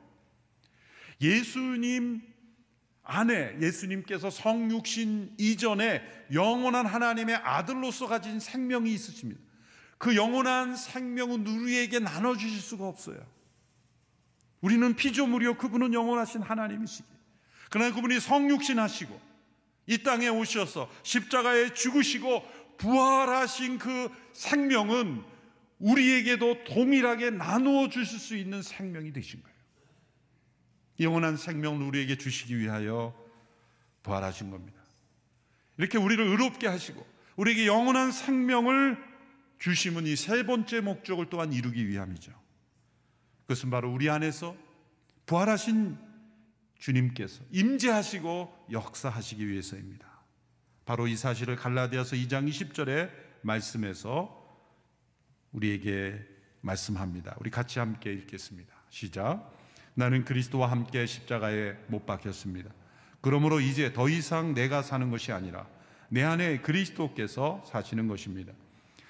[SPEAKER 11] 예수님 안에 예수님께서 성육신 이전에 영원한 하나님의 아들로서 가진 생명이 있으십니다. 그 영원한 생명은 우리에게 나눠주실 수가 없어요. 우리는 피조물이요 그분은 영원하신 하나님이시기. 그러나 그분이 성육신 하시고 이 땅에 오셔서 십자가에 죽으시고 부활하신 그 생명은 우리에게도 동일하게 나누어 주실 수 있는 생명이 되신 거예요. 영원한 생명을 우리에게 주시기 위하여 부활하신 겁니다. 이렇게 우리를 의롭게 하시고 우리에게 영원한 생명을 주심은 이 세 번째 목적을 또한 이루기 위함이죠. 그것은 바로 우리 안에서 부활하신 주님께서 임재하시고 역사하시기 위해서입니다. 바로 이 사실을 갈라디아서 2장 20절의 말씀에서 우리에게 말씀합니다. 우리 같이 함께 읽겠습니다. 시작. 나는 그리스도와 함께 십자가에 못 박혔습니다. 그러므로 이제 더 이상 내가 사는 것이 아니라 내 안에 그리스도께서 사시는 것입니다.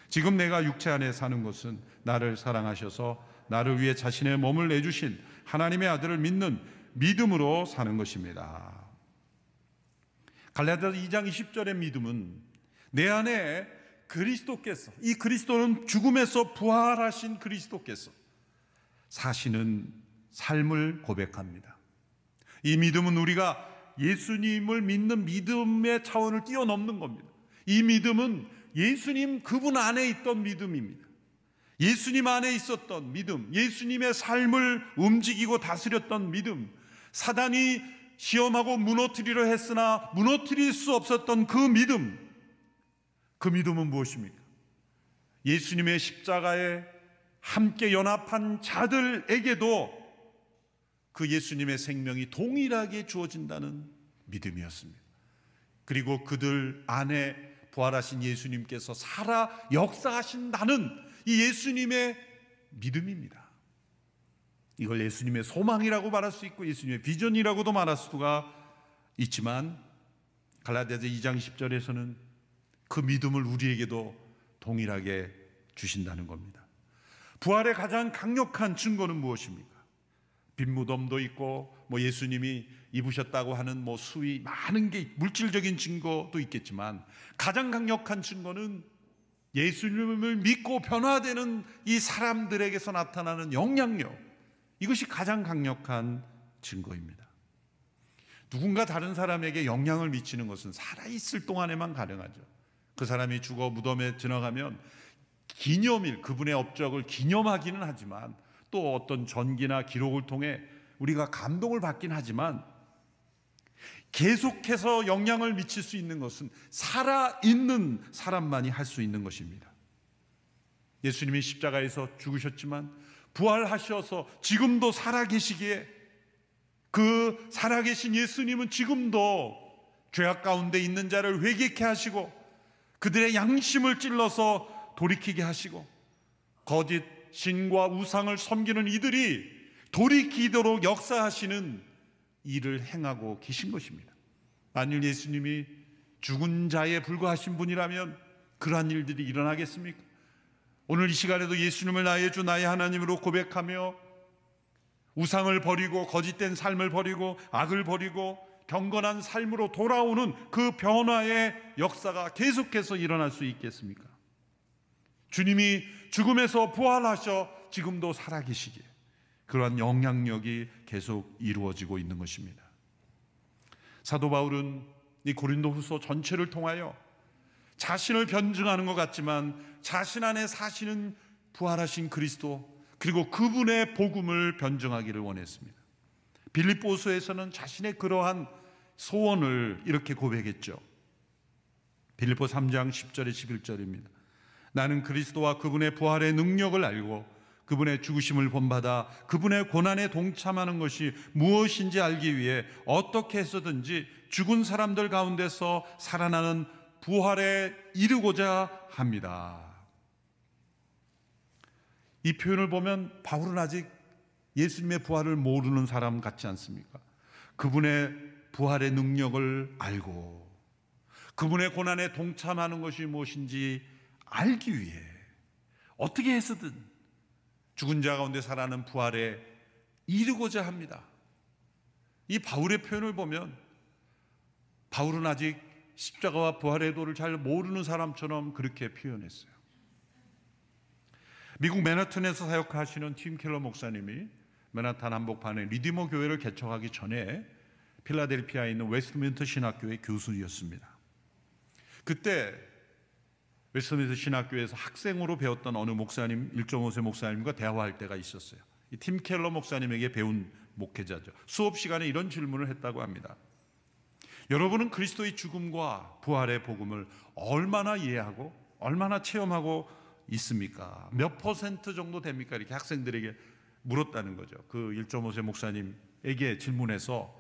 [SPEAKER 11] 지금 내가 육체 안에 사는 것은 나를 사랑하셔서 나를 위해 자신의 몸을 내주신 하나님의 아들을 믿는 믿음으로 사는 것입니다. 갈라디아서 2장 20절의 믿음은 내 안에 그리스도께서, 이 그리스도는 죽음에서 부활하신 그리스도께서 사시는 삶을 고백합니다. 이 믿음은 우리가 예수님을 믿는 믿음의 차원을 뛰어넘는 겁니다. 이 믿음은 예수님 그분 안에 있던 믿음입니다. 예수님 안에 있었던 믿음, 예수님의 삶을 움직이고 다스렸던 믿음, 사단이 시험하고 무너뜨리려 했으나 무너뜨릴 수 없었던 그 믿음, 그 믿음은 무엇입니까? 예수님의 십자가에 함께 연합한 자들에게도 그 예수님의 생명이 동일하게 주어진다는 믿음이었습니다. 그리고 그들 안에 부활하신 예수님께서 살아 역사하신다는 이 예수님의 믿음입니다. 이걸 예수님의 소망이라고 말할 수 있고 예수님의 비전이라고도 말할 수가 있지만 갈라디아서 2장 10절에서는 그 믿음을 우리에게도 동일하게 주신다는 겁니다. 부활의 가장 강력한 증거는 무엇입니까? 빈무덤도 있고 예수님이 입으셨다고 하는 수위 많은 게 물질적인 증거도 있겠지만 가장 강력한 증거는 예수님을 믿고 변화되는 이 사람들에게서 나타나는 영향력, 이것이 가장 강력한 증거입니다. 누군가 다른 사람에게 영향을 미치는 것은 살아있을 동안에만 가능하죠. 그 사람이 죽어 무덤에 지나가면 기념일, 그분의 업적을 기념하기는 하지만 또 어떤 전기나 기록을 통해 우리가 감동을 받긴 하지만 계속해서 영향을 미칠 수 있는 것은 살아있는 사람만이 할 수 있는 것입니다. 예수님이 십자가에서 죽으셨지만 부활하셔서 지금도 살아계시기에 그 살아계신 예수님은 지금도 죄악 가운데 있는 자를 회개케 하시고 그들의 양심을 찔러서 돌이키게 하시고 거짓 신과 우상을 섬기는 이들이 돌이키도록 역사하시는 일을 행하고 계신 것입니다. 만일 예수님이 죽은 자에 불과하신 분이라면 그러한 일들이 일어나겠습니까? 오늘 이 시간에도 예수님을 나의 주 나의 하나님으로 고백하며 우상을 버리고 거짓된 삶을 버리고 악을 버리고 경건한 삶으로 돌아오는 그 변화의 역사가 계속해서 일어날 수 있겠습니까? 주님이 죽음에서 부활하셔 지금도 살아계시기에 그러한 영향력이 계속 이루어지고 있는 것입니다. 사도 바울은 이 고린도후서 전체를 통하여 자신을 변증하는 것 같지만 자신 안에 사시는 부활하신 그리스도 그리고 그분의 복음을 변증하기를 원했습니다. 빌립보서에서는 자신의 그러한 소원을 이렇게 고백했죠. 빌립보 3장 10절에 11절입니다. 나는 그리스도와 그분의 부활의 능력을 알고 그분의 죽으심을 본받아 그분의 고난에 동참하는 것이 무엇인지 알기 위해 어떻게 해서든지 죽은 사람들 가운데서 살아나는 부활에 이르고자 합니다. 이 표현을 보면 바울은 아직 예수님의 부활을 모르는 사람 같지 않습니까? 그분의 부활의 능력을 알고 그분의 고난에 동참하는 것이 무엇인지 알기 위해 어떻게 해서든 죽은 자 가운데 살아나는 부활에 이르고자 합니다. 이 바울의 표현을 보면 바울은 아직 십자가와 부활의 도를 잘 모르는 사람처럼 그렇게 표현했어요. 미국 맨하탄에서 사역하시는 팀 켈러 목사님이 맨하탄 한복판에 리디머 교회를 개척하기 전에 필라델피아에 있는 웨스트민스터 신학교의 교수였습니다. 그때 웨스트민스터 신학교에서 학생으로 배웠던 어느 목사님, 1.5세 목사님과 대화할 때가 있었어요. 이 팀 켈러 목사님에게 배운 목회자죠. 수업 시간에 이런 질문을 했다고 합니다. 여러분은 그리스도의 죽음과 부활의 복음을 얼마나 이해하고 얼마나 체험하고 있습니까? 몇 % 정도 됩니까? 이렇게 학생들에게 물었다는 거죠. 그 1.5세 목사님에게 질문해서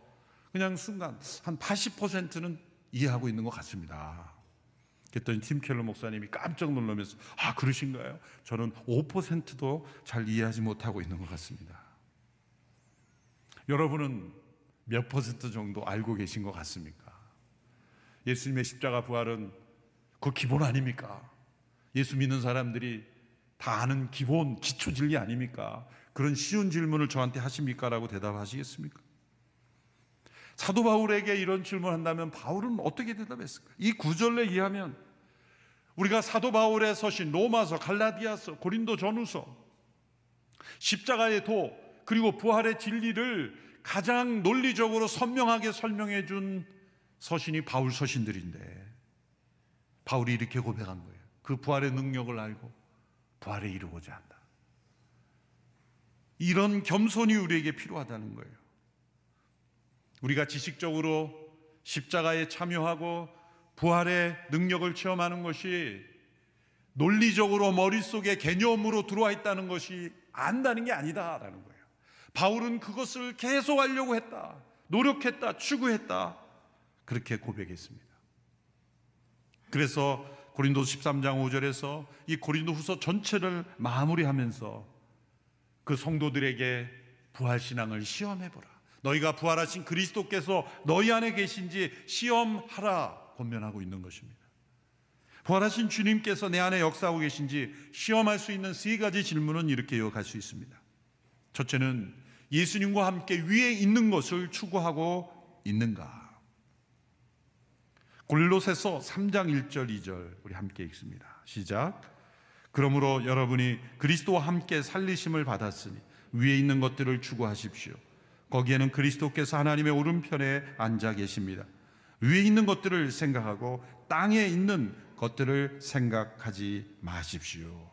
[SPEAKER 11] 그냥 순간 한 80%는 이해하고 있는 것 같습니다. 그랬더니 팀 켈러 목사님이 깜짝 놀라면서 아 그러신가요? 저는 5%도 잘 이해하지 못하고 있는 것 같습니다. 여러분은 몇 % 정도 알고 계신 것 같습니까? 예수님의 십자가 부활은 그 기본 아닙니까? 예수 믿는 사람들이 다 아는 기본 기초 진리 아닙니까? 그런 쉬운 질문을 저한테 하십니까? 라고 대답하시겠습니까? 사도 바울에게 이런 질문한다면 바울은 어떻게 대답했을까? 이 구절에 의하면 우리가 사도 바울의 서신 로마서, 갈라디아서, 고린도 전후서, 십자가의 도 그리고 부활의 진리를 가장 논리적으로 선명하게 설명해 준 서신이 바울 서신들인데 바울이 이렇게 고백한 거예요. 그 부활의 능력을 알고 부활에 이르고자 한다. 이런 겸손이 우리에게 필요하다는 거예요. 우리가 지식적으로 십자가에 참여하고 부활의 능력을 체험하는 것이 논리적으로 머릿속에 개념으로 들어와 있다는 것이 안다는 게 아니다라는 거예요. 바울은 그것을 계속 하려고 했다. 노력했다. 추구했다. 그렇게 고백했습니다. 그래서 고린도서 13장 5절에서 이 고린도후서 전체를 마무리하면서 그 성도들에게 부활신앙을 시험해보라. 너희가 부활하신 그리스도께서 너희 안에 계신지 시험하라 권면하고 있는 것입니다. 부활하신 주님께서 내 안에 역사하고 계신지 시험할 수 있는 세 가지 질문은 이렇게 요약할 수 있습니다. 첫째는 예수님과 함께 위에 있는 것을 추구하고 있는가? 골로새서 3장 1절 2절 우리 함께 읽습니다. 시작. 그러므로 여러분이 그리스도와 함께 살리심을 받았으니 위에 있는 것들을 추구하십시오. 거기에는 그리스도께서 하나님의 오른편에 앉아 계십니다. 위에 있는 것들을 생각하고 땅에 있는 것들을 생각하지 마십시오.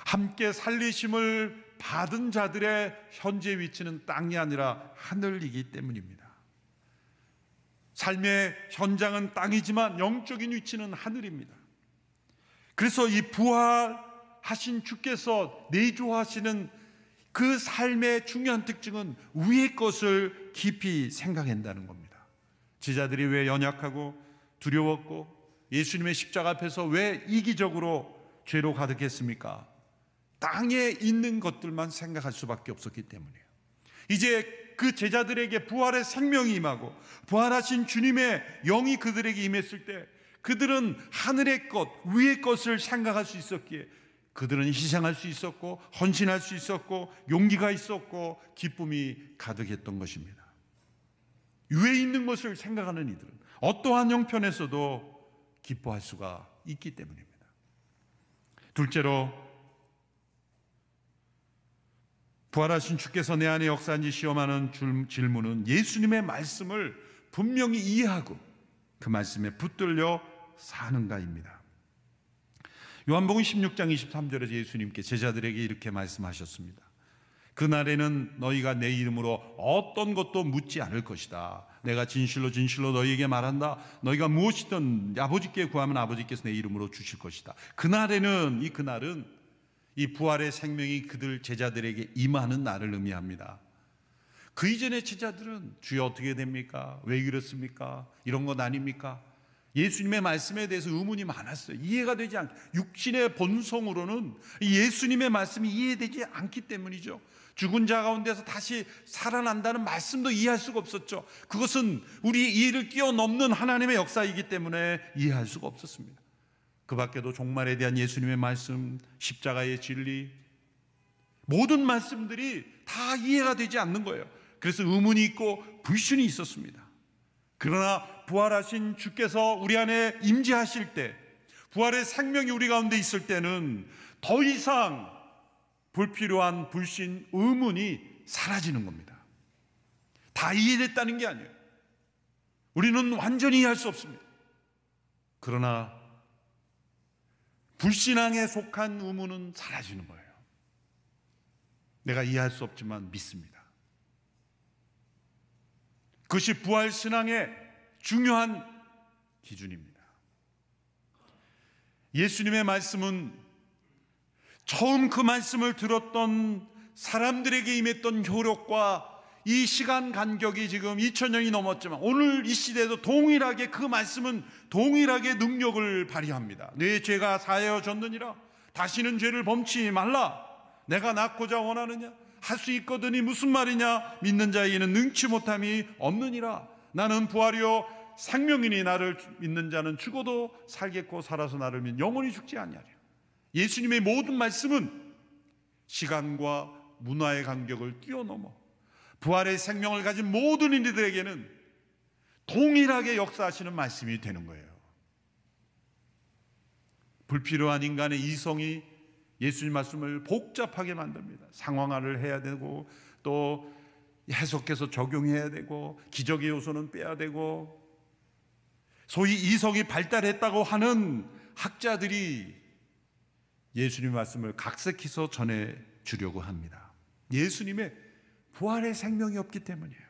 [SPEAKER 11] 함께 살리심을 받은 자들의 현재 위치는 땅이 아니라 하늘이기 때문입니다. 삶의 현장은 땅이지만 영적인 위치는 하늘입니다. 그래서 이 부활하신 주께서 내주하시는 그 삶의 중요한 특징은 위의 것을 깊이 생각한다는 겁니다. 제자들이 왜 연약하고 두려웠고 예수님의 십자가 앞에서 왜 이기적으로 죄로 가득했습니까? 땅에 있는 것들만 생각할 수밖에 없었기 때문이에요. 이제 그 제자들에게 부활의 생명이 임하고 부활하신 주님의 영이 그들에게 임했을 때 그들은 하늘의 것, 위의 것을 생각할 수 있었기에 그들은 희생할 수 있었고 헌신할 수 있었고 용기가 있었고 기쁨이 가득했던 것입니다. 위에 있는 것을 생각하는 이들은 어떠한 형편에서도 기뻐할 수가 있기 때문입니다. 둘째로, 부활하신 주께서 내 안에 역사한지 시험하는 질문은 예수님의 말씀을 분명히 이해하고 그 말씀에 붙들려 사는가입니다. 요한복음 16장 23절에서 예수님께 제자들에게 이렇게 말씀하셨습니다. 그날에는 너희가 내 이름으로 어떤 것도 묻지 않을 것이다. 내가 진실로 진실로 너희에게 말한다. 너희가 무엇이든 아버지께 구하면 아버지께서 내 이름으로 주실 것이다. 그날에는, 이 그날은 이 부활의 생명이 그들 제자들에게 임하는 날을 의미합니다. 그 이전의 제자들은 주여 어떻게 됩니까? 왜 이렇습니까? 이런 것 아닙니까? 예수님의 말씀에 대해서 의문이 많았어요. 이해가 되지 않고, 육신의 본성으로는 예수님의 말씀이 이해되지 않기 때문이죠. 죽은 자 가운데서 다시 살아난다는 말씀도 이해할 수가 없었죠. 그것은 우리 이해를 뛰어넘는 하나님의 역사이기 때문에 이해할 수가 없었습니다. 그 밖에도 종말에 대한 예수님의 말씀, 십자가의 진리, 모든 말씀들이 다 이해가 되지 않는 거예요. 그래서 의문이 있고 불신이 있었습니다. 그러나 부활하신 주께서 우리 안에 임재하실 때, 부활의 생명이 우리 가운데 있을 때는 더 이상 불필요한 불신, 의문이 사라지는 겁니다. 다 이해됐다는 게 아니에요. 우리는 완전히 이해할 수 없습니다. 그러나 불신앙에 속한 의문은 사라지는 거예요. 내가 이해할 수 없지만 믿습니다. 그것이 부활신앙의 중요한 기준입니다. 예수님의 말씀은 처음 그 말씀을 들었던 사람들에게 임했던 효력과 이 시간 간격이 지금 2000년이 넘었지만 오늘 이 시대에도 동일하게 그 말씀은 동일하게 능력을 발휘합니다. 내 죄가 사하여졌느니라. 다시는 죄를 범치 말라. 내가 낫고자 원하느냐? 할 수 있거든이 무슨 말이냐? 믿는 자에게는 능치 못함이 없느니라. 나는 부활이요 생명이니 나를 믿는 자는 죽어도 살겠고 살아서 나를 믿는 영원히 죽지 아니하리라. 예수님의 모든 말씀은 시간과 문화의 간격을 뛰어넘어 부활의 생명을 가진 모든 이들에게는 동일하게 역사하시는 말씀이 되는 거예요. 불필요한 인간의 이성이 예수님 말씀을 복잡하게 만듭니다. 상황화를 해야 되고 또 해석해서 적용해야 되고 기적의 요소는 빼야 되고, 소위 이성이 발달했다고 하는 학자들이 예수님 말씀을 각색해서 전해주려고 합니다. 예수님의 부활의 생명이 없기 때문이에요.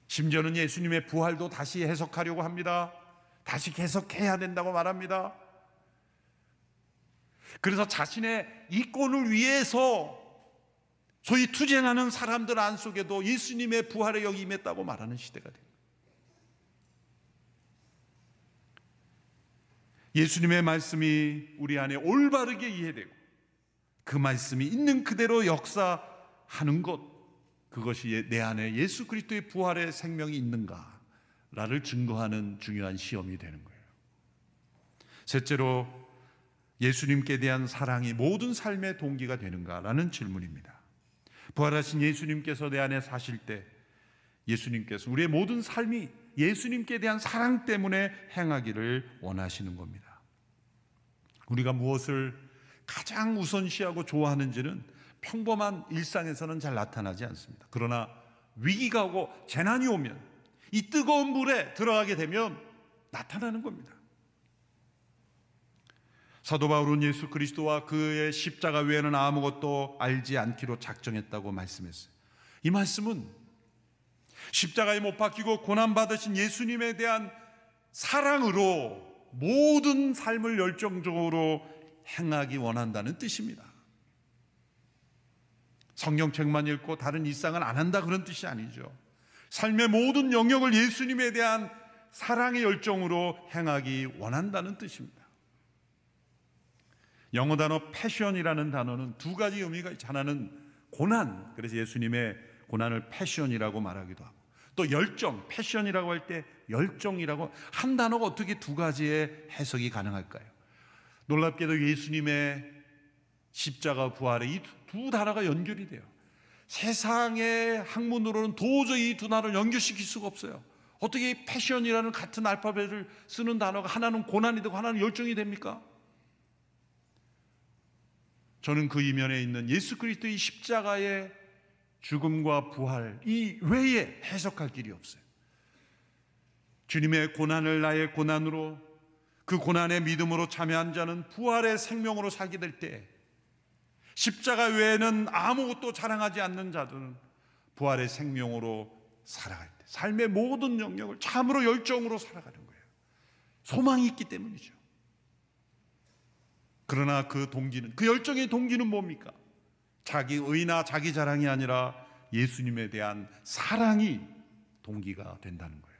[SPEAKER 11] 심지어는 예수님의 부활도 다시 해석하려고 합니다. 다시 해석해야 된다고 말합니다. 그래서 자신의 이권을 위해서 소위 투쟁하는 사람들 안속에도 예수님의 부활의 영이 임했다고 말하는 시대가 됩니다. 예수님의 말씀이 우리 안에 올바르게 이해되고 그 말씀이 있는 그대로 역사하는 것, 그것이 내 안에 예수 그리스도의 부활의 생명이 있는가를 증거하는 중요한 시험이 되는 거예요. 셋째로, 예수님께 대한 사랑이 모든 삶의 동기가 되는가라는 질문입니다. 부활하신 예수님께서 내 안에 사실 때 예수님께서 우리의 모든 삶이 예수님께 대한 사랑 때문에 행하기를 원하시는 겁니다. 우리가 무엇을 가장 우선시하고 좋아하는지는 평범한 일상에서는 잘 나타나지 않습니다. 그러나 위기가 오고 재난이 오면 이 뜨거운 물에 들어가게 되면 나타나는 겁니다. 사도 바울은 예수 그리스도와 그의 십자가 외에는 아무것도 알지 않기로 작정했다고 말씀했어요. 이 말씀은 십자가에 못 박히고 고난받으신 예수님에 대한 사랑으로 모든 삶을 열정적으로 행하기 원한다는 뜻입니다. 성경책만 읽고 다른 일상을 안 한다 그런 뜻이 아니죠. 삶의 모든 영역을 예수님에 대한 사랑의 열정으로 행하기 원한다는 뜻입니다. 영어 단어 패션이라는 단어는 두 가지 의미가 있죠. 하나는 고난, 그래서 예수님의 고난을 패션이라고 말하기도 하고, 또 열정, 패션이라고 할 때 열정이라고, 한 단어가 어떻게 두 가지의 해석이 가능할까요? 놀랍게도 예수님의 십자가 부활에 이 두 단어가 연결이 돼요. 세상의 학문으로는 도저히 이 두 단어를 연결시킬 수가 없어요. 어떻게 패션이라는 같은 알파벳을 쓰는 단어가 하나는 고난이 되고 하나는 열정이 됩니까? 저는 그 이면에 있는 예수 그리스도의 십자가의 죽음과 부활 이 외에 해석할 길이 없어요. 주님의 고난을 나의 고난으로, 그 고난의 믿음으로 참여한 자는 부활의 생명으로 살게 될 때, 십자가 외에는 아무것도 자랑하지 않는 자들은 부활의 생명으로 살아갈 때 삶의 모든 영역을 참으로 열정으로 살아가는 거예요. 소망이 있기 때문이죠. 그러나 그 동기는, 그 열정의 동기는 뭡니까? 자기 의나 자기 자랑이 아니라 예수님에 대한 사랑이 동기가 된다는 거예요.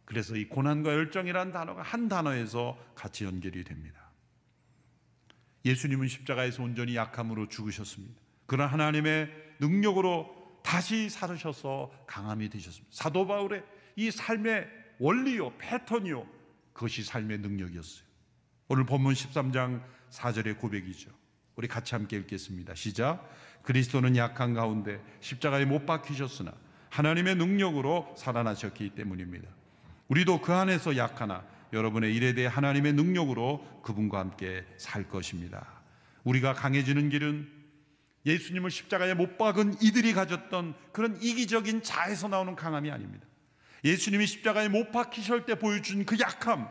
[SPEAKER 11] 그래서 이 고난과 열정이라는 단어가 한 단어에서 같이 연결이 됩니다. 예수님은 십자가에서 온전히 약함으로 죽으셨습니다. 그러나 하나님의 능력으로 다시 살으셔서 강함이 되셨습니다. 사도 바울의 이 삶의 원리요, 패턴이요, 그것이 삶의 능력이었어요. 오늘 본문 13장 4절의 고백이죠. 우리 같이 함께 읽겠습니다. 시작. 그리스도는 약한 가운데 십자가에 못 박히셨으나 하나님의 능력으로 살아나셨기 때문입니다. 우리도 그 안에서 약하나 여러분의 일에 대해 하나님의 능력으로 그분과 함께 살 것입니다. 우리가 강해지는 길은 예수님을 십자가에 못 박은 이들이 가졌던 그런 이기적인 자에서 나오는 강함이 아닙니다. 예수님이 십자가에 못 박히실 때 보여준 그 약함,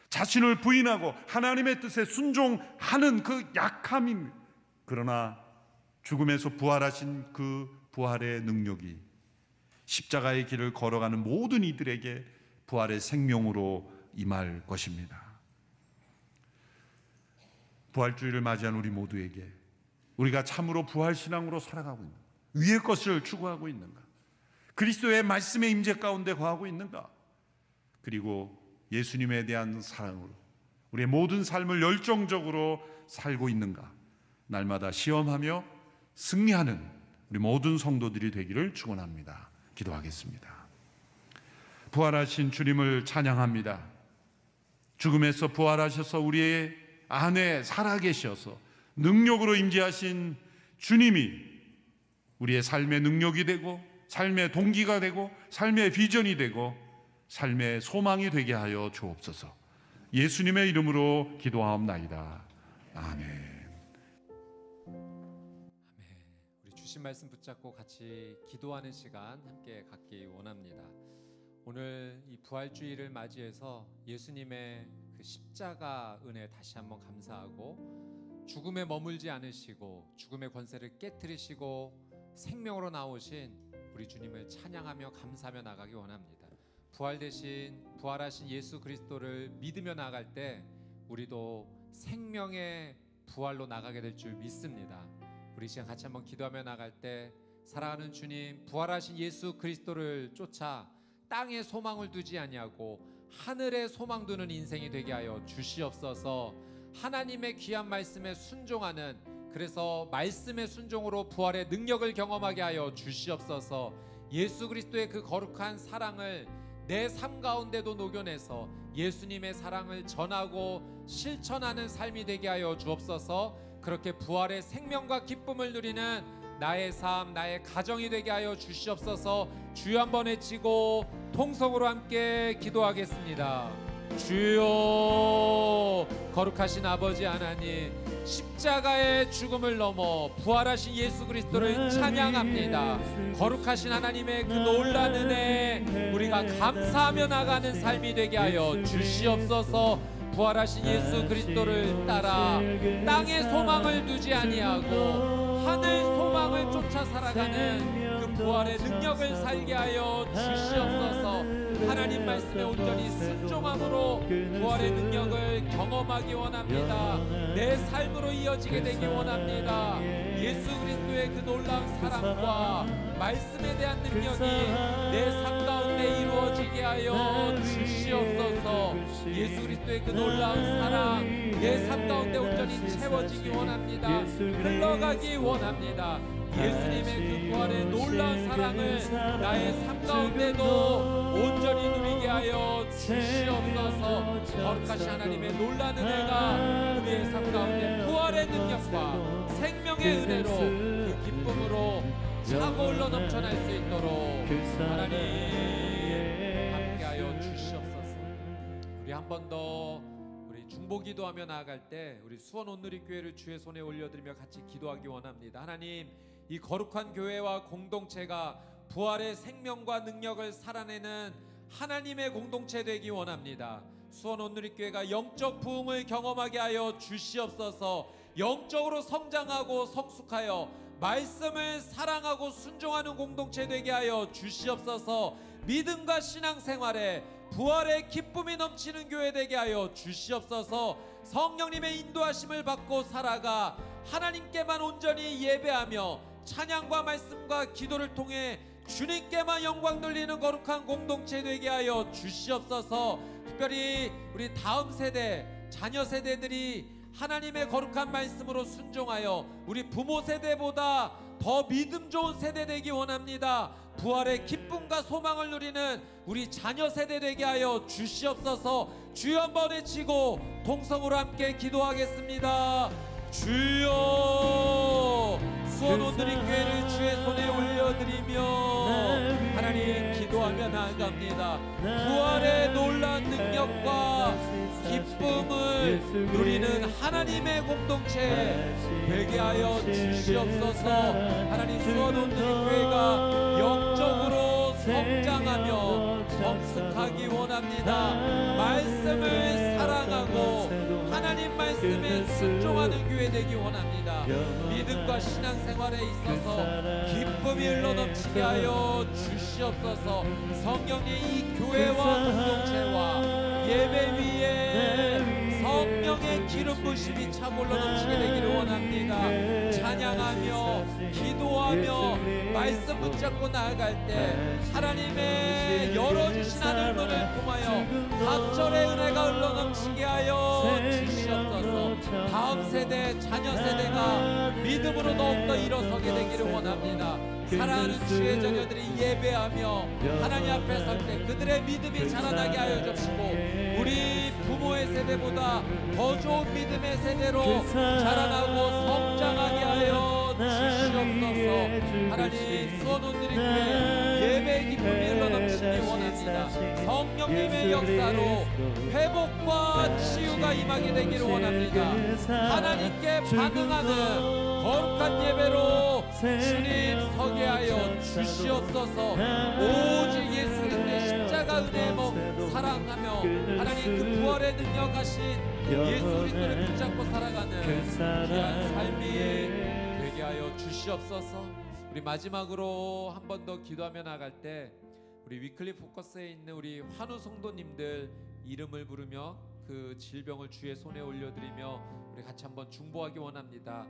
[SPEAKER 11] 자신을 부인하고 하나님의 뜻에 순종하는 그 약함입니다. 그러나 죽음에서 부활하신 그 부활의 능력이 십자가의 길을 걸어가는 모든 이들에게 부활의 생명으로 임할 것입니다. 부활주의를 맞이한 우리 모두에게 우리가 참으로 부활신앙으로 살아가고 있는가? 위의 것을 추구하고 있는가? 그리스도의 말씀의 임재 가운데 거하고 있는가? 그리고 예수님에 대한 사랑으로 우리의 모든 삶을 열정적으로 살고 있는가? 날마다 시험하며 승리하는 우리 모든 성도들이 되기를 축원합니다. 기도하겠습니다. 부활하신 주님을 찬양합니다. 죽음에서 부활하셔서 우리의 안에 살아계셔서 능력으로 임재하신 주님이 우리의 삶의 능력이 되고 삶의 동기가 되고 삶의 비전이 되고 삶의 소망이 되게 하여 주옵소서. 예수님의 이름으로 기도하옵나이다. 아멘.
[SPEAKER 19] 우리 주신 말씀 붙잡고 같이 기도하는 시간 함께 갖기 원합니다. 오늘 이 부활주의를 맞이해서 예수님의 그 십자가 은혜 다시 한번 감사하고, 죽음에 머물지 않으시고 죽음의 권세를 깨트리시고 생명으로 나오신 우리 주님을 찬양하며 감사하며 나가기 원합니다. 부활하신 예수 그리스도를 믿으며 나갈 때 우리도 생명의 부활로 나가게 될 줄 믿습니다. 우리 시간 같이 한번 기도하며 나갈 때, 사랑하는 주님, 부활하신 예수 그리스도를 쫓아 땅에 소망을 두지 아니하고 하늘에 소망 두는 인생이 되게 하여 주시옵소서. 하나님의 귀한 말씀에 순종하는, 그래서 말씀의 순종으로 부활의 능력을 경험하게 하여 주시옵소서. 예수 그리스도의 그 거룩한 사랑을 내 삶 가운데도 녹여내서 예수님의 사랑을 전하고 실천하는 삶이 되게 하여 주옵소서. 그렇게 부활의 생명과 기쁨을 누리는 나의 삶, 나의 가정이 되게 하여 주시옵소서. 주여 한번 외치고 통성으로 함께 기도하겠습니다. 주여. 거룩하신 아버지 하나님, 십자가의 죽음을 넘어 부활하신 예수 그리스도를 찬양합니다. 거룩하신 하나님의 그 놀라운 은혜 우리가 감사하며 나가는 삶이 되게 하여 주시옵소서. 부활하신 예수 그리스도를 따라 땅의 소망을 두지 아니하고 하늘 소망을 쫓아 살아가는 그 부활의 능력을 살게 하여 주시옵소서. 하나님 말씀에 온전히 순종함으로 부활의 능력을 경험하기 원합니다. 내 삶으로 이어지게 되기 원합니다. 예수 그리스도의 그 놀라운 사랑과 말씀에 대한 능력이 내 삶 가운데 이루어지게 하여 주시옵소서. 예수 그리스도의 그 놀라운 사랑 내 삶 가운데 온전히 채워지기 원합니다. 흘러가기 원합니다. 예수님의 그 부활의 놀라운 사랑을 나의 삶 가운데도 온전히 누리게 하여 주시옵소서. 거룩하신 하나님의 놀라운 은혜가 우리의 삶 가운데 부활의 능력과 생명의 은혜로 그 기쁨으로 차고 흘러 넘쳐날 수 있도록 하나님 함께하여 주시옵소서. 우리 한 번 더 우리 중보기도하며 나아갈 때 우리 수원 온누리교회를 주의 손에 올려드리며 같이 기도하기 원합니다. 하나님, 이 거룩한 교회와 공동체가 부활의 생명과 능력을 살아내는 하나님의 공동체 되기 원합니다. 수원 온누리교회가 영적 부흥을 경험하게 하여 주시옵소서. 영적으로 성장하고 성숙하여 말씀을 사랑하고 순종하는 공동체 되게 하여 주시옵소서. 믿음과 신앙생활에 부활의 기쁨이 넘치는 교회 되게 하여 주시옵소서. 성령님의 인도하심을 받고 살아가 하나님께만 온전히 예배하며 찬양과 말씀과 기도를 통해 주님께만 영광 돌리는 거룩한 공동체 되게 하여 주시옵소서. 특별히 우리 다음 세대, 자녀 세대들이 하나님의 거룩한 말씀으로 순종하여 우리 부모 세대보다 더 믿음 좋은 세대 되기 원합니다. 부활의 기쁨과 소망을 누리는 우리 자녀 세대 되게 하여 주시옵소서. 주여 한번 외치고 동성으로 함께 기도하겠습니다. 주여. 수원 온누리교회를 주의 손에 올려드리며 하나님 기도하며 나아갑니다. 부활의 놀라운 능력과 기쁨을 누리는 하나님의 공동체 되게 하여 주시옵소서. 하나님, 수원 온누리교회가 영적으로 성장하며 성숙하기 원합니다. 말씀을 사랑하고 하나님 말씀에 순종하는 교회 되기 원합니다. 믿음과 신앙생활에 있어서 기쁨이 흘러넘치게 하여 주시옵소서. 성령의 이 교회와 공동체와 예배 위에 성령의 기름 부심이 차고 흘러넘치게 되기를 원합니다. 찬양하며 기도하며 말씀 붙잡고 나아갈 때 하나님의 열어주신 하늘문을 통하여 각절의 은혜가 흘러넘치게 하여 주시옵소서. 다음 세대, 자녀 세대가 믿음으로 더욱더 일어서게 되기를 원합니다. 사랑하는 주의 자녀들이 예배하며 하나님 앞에 설 때 그들의 믿음이 자라나게 하여 주시고 우리 부모의 세대보다 더 좋은 믿음의 세대로 자라나고 성장하게 하여 주시옵소서. 하나님, 수원 온누리교회 예배의 기쁨이 흘러넘치기 원합니다. 성령님의 역사로 회복과 치유가 임하게 되기를 원합니다. 하나님께 반응하는 거룩한 예배로 주님 서게 하여 주시옵소서. 오직 예수 그리스도의 십자가 은혜에 사랑하며 하나님 그 부활의 능력하신 예수 그리스도를 붙잡고 살아가는 귀한 삶이 되게 하여 주시옵소서. 우리 마지막으로 한 번 더 기도하며 나갈 때 우리 위클리 포커스에 있는 우리 환우 성도님들 이름을 부르며 그 질병을 주의 손에 올려드리며 우리 같이 한번 중보하기 원합니다.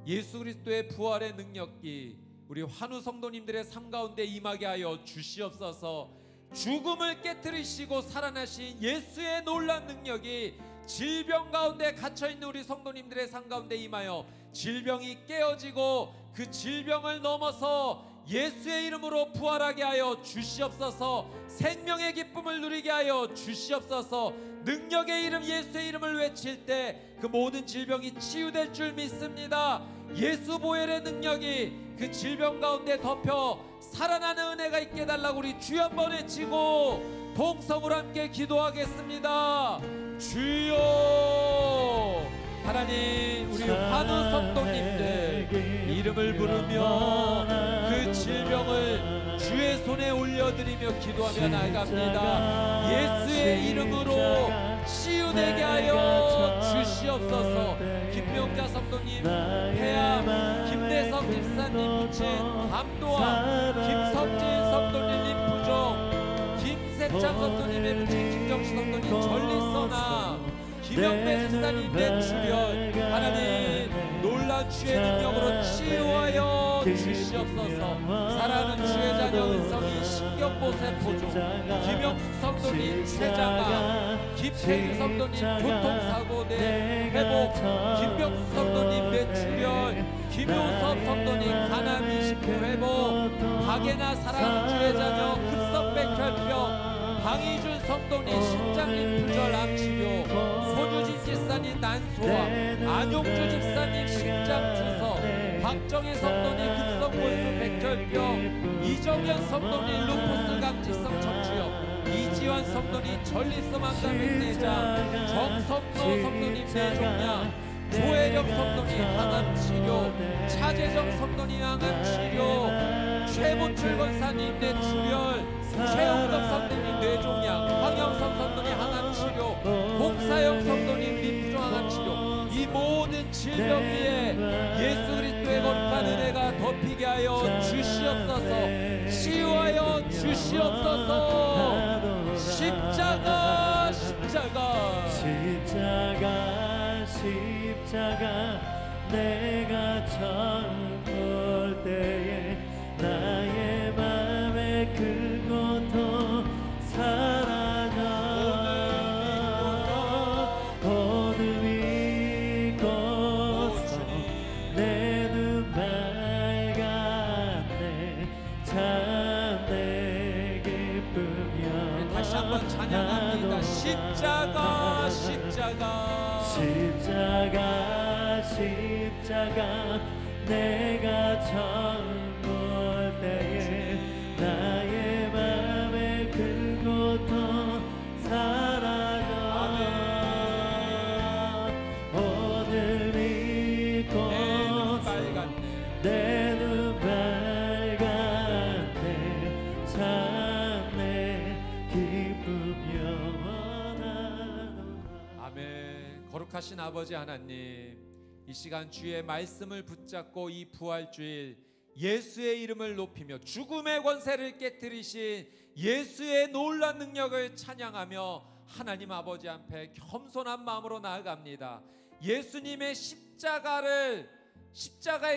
[SPEAKER 19] 예수 그리스도의 부활의 능력이 우리 환우 성도님들의 삶 가운데 임하게 하여 주시옵소서. 죽음을 깨트리시고 살아나신 예수의 놀라운 능력이 질병 가운데 갇혀있는 우리 성도님들의 삶 가운데 임하여 질병이 깨어지고 그 질병을 넘어서 예수의 이름으로 부활하게 하여 주시옵소서. 생명의 기쁨을 누리게 하여 주시옵소서. 능력의 이름 예수의 이름을 외칠 때 그 모든 질병이 치유될 줄 믿습니다. 예수 보혈의 능력이 그 질병 가운데 덮여 살아나는 은혜가 있게 해달라고 우리 주여 한번 외치고 통성으로 함께 기도하겠습니다. 주여, 하나님, 우리 환우 성도님들 이름을 부르며 그 질병을 주의 손에 올려드리며 기도하며 나아갑니다. 예수의 이름으로 치유되게 하여 주시옵소서. 김명자 성도님 폐암, 김대성 집사님 부친 담도암, 김성진 성도님 림부종, 김세창 성도님의 부친 김정식 성도님 전립선암, 김영배 집사님 뇌출혈, 하나님 놀란 주의 능력으로 치유하여 주시옵소서. 사랑하는 주의 자녀 은성이 신경보세포종, 김영숙 성도님 췌장암, 김태규 성도님 교통사고 내 회복, 김병수 성도님 뇌출혈, 김효섭 성도님 간암 20% 회복, 박예나 사랑하는 주의 자녀 급성백혈병, 방희준 성도님 심장림프절 암치료, 손유진 집사님 난소암, 안용주 집사님 심장투석, 박정혜 성도님 급성골수 백혈병, 이정현 성도님 루푸스 강직성 척추염, 이지환 성도님 전립선 암과 백내장, 정성도 성도님 뇌종양, 조혜령 성도님 항암치료, 차재정 성도님 항암치료, 최문출 권사님 뇌출혈, 최홍덕 성도님 뇌종양, 황영성 성도님 항암치료, 홍사영 성도님 림프종 항암치료, 이 모든 질병 위에 예수 그리스도의 거룩한 은혜가 덮이게 하여 주시옵소서. 치유하여 주시옵소서. 십자가, 십자가,
[SPEAKER 2] 십자가, 십자가, 내가 처음 볼 때에 나의 맘에 그 고통 사라져. 오늘 믿고서 내 눈 밝았네. 참 내 기쁘며.
[SPEAKER 19] 다시 한번 찬양합니다. 십자가, 십자가,
[SPEAKER 2] 십자가, 십자가, 내가 처음 볼 때에 나의 맘에 그 고통 사라져. 오늘 믿고 내 눈 밝았네. 참 내 기쁘며 원하노라.
[SPEAKER 19] 아멘. 거룩하신 아버지 하나님, 이 시간 주의 말씀을 붙잡고 이 부활주일 예수의 이름을 높이며 죽음의 권세를 깨뜨리신 예수의 놀라운 능력을 찬양하며 하나님 아버지 앞에 겸손한 마음으로 나아갑니다. 예수님의 십자가의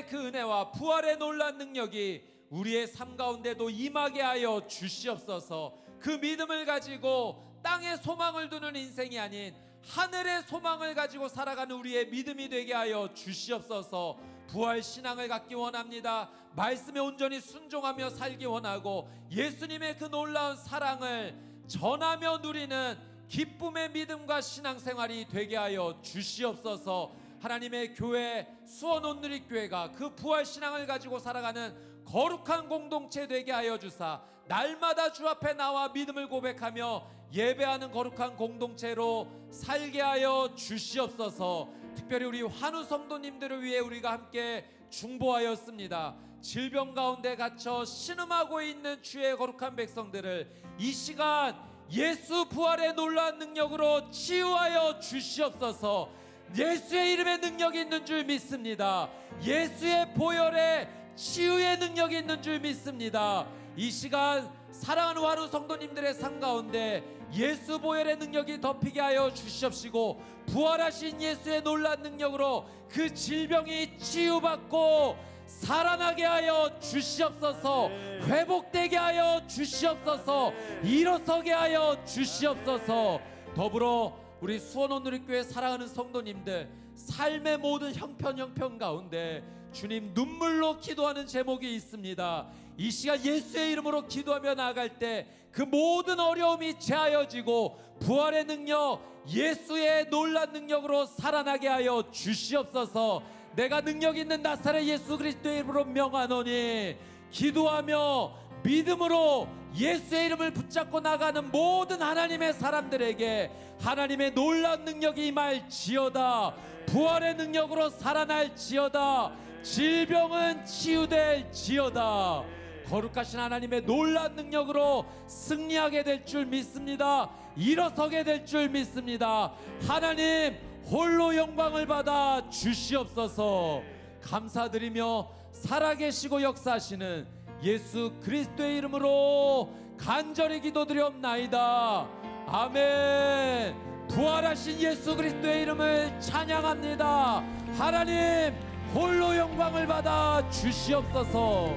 [SPEAKER 19] 그 은혜와 부활의 놀라운 능력이 우리의 삶 가운데도 임하게 하여 주시옵소서. 그 믿음을 가지고 땅에 소망을 두는 인생이 아닌 하늘의 소망을 가지고 살아가는 우리의 믿음이 되게 하여 주시옵소서. 부활 신앙을 갖기 원합니다. 말씀에 온전히 순종하며 살기 원하고 예수님의 그 놀라운 사랑을 전하며 누리는 기쁨의 믿음과 신앙생활이 되게 하여 주시옵소서. 하나님의 교회 수원 온누리교회가 그 부활 신앙을 가지고 살아가는 거룩한 공동체 되게 하여 주사 날마다 주 앞에 나와 믿음을 고백하며 예배하는 거룩한 공동체로 살게 하여 주시옵소서. 특별히 우리 환우 성도님들을 위해 우리가 함께 중보하였습니다. 질병 가운데 갇혀 신음하고 있는 주의 거룩한 백성들을 이 시간 예수 부활의 놀라운 능력으로 치유하여 주시옵소서. 예수의 이름에 능력이 있는 줄 믿습니다. 예수의 보혈에 치유의 능력이 있는 줄 믿습니다. 이 시간 사랑하는 환우 성도님들의 삶 가운데 예수 보혈의 능력이 덮이게 하여 주시옵시고 부활하신 예수의 놀라운 능력으로 그 질병이 치유받고 살아나게 하여 주시옵소서. 회복되게 하여 주시옵소서. 일어서게 하여 주시옵소서. 더불어 우리 수원온누리교회 사랑하는 성도님들 삶의 모든 형편 가운데 주님 눈물로 기도하는 제목이 있습니다. 이 시간 예수의 이름으로 기도하며 나아갈 때 그 모든 어려움이 제하여지고 부활의 능력 예수의 놀라운 능력으로 살아나게 하여 주시옵소서. 내가 능력 있는 나사렛 예수 그리스도의 이름으로 명하노니 기도하며
[SPEAKER 20] 믿음으로 예수의 이름을 붙잡고 나가는 모든 하나님의 사람들에게 하나님의 놀라운 능력이 임할지어다. 부활의 능력으로 살아날지어다. 질병은 치유될지어다. 거룩하신 하나님의 놀라운 능력으로 승리하게 될 줄 믿습니다. 일어서게 될 줄 믿습니다. 하나님 홀로 영광을 받아 주시옵소서. 감사드리며 살아계시고 역사하시는 예수 그리스도의 이름으로 간절히 기도드리옵나이다. 아멘. 부활하신 예수 그리스도의 이름을 찬양합니다. 하나님 홀로 영광을 받아 주시옵소서.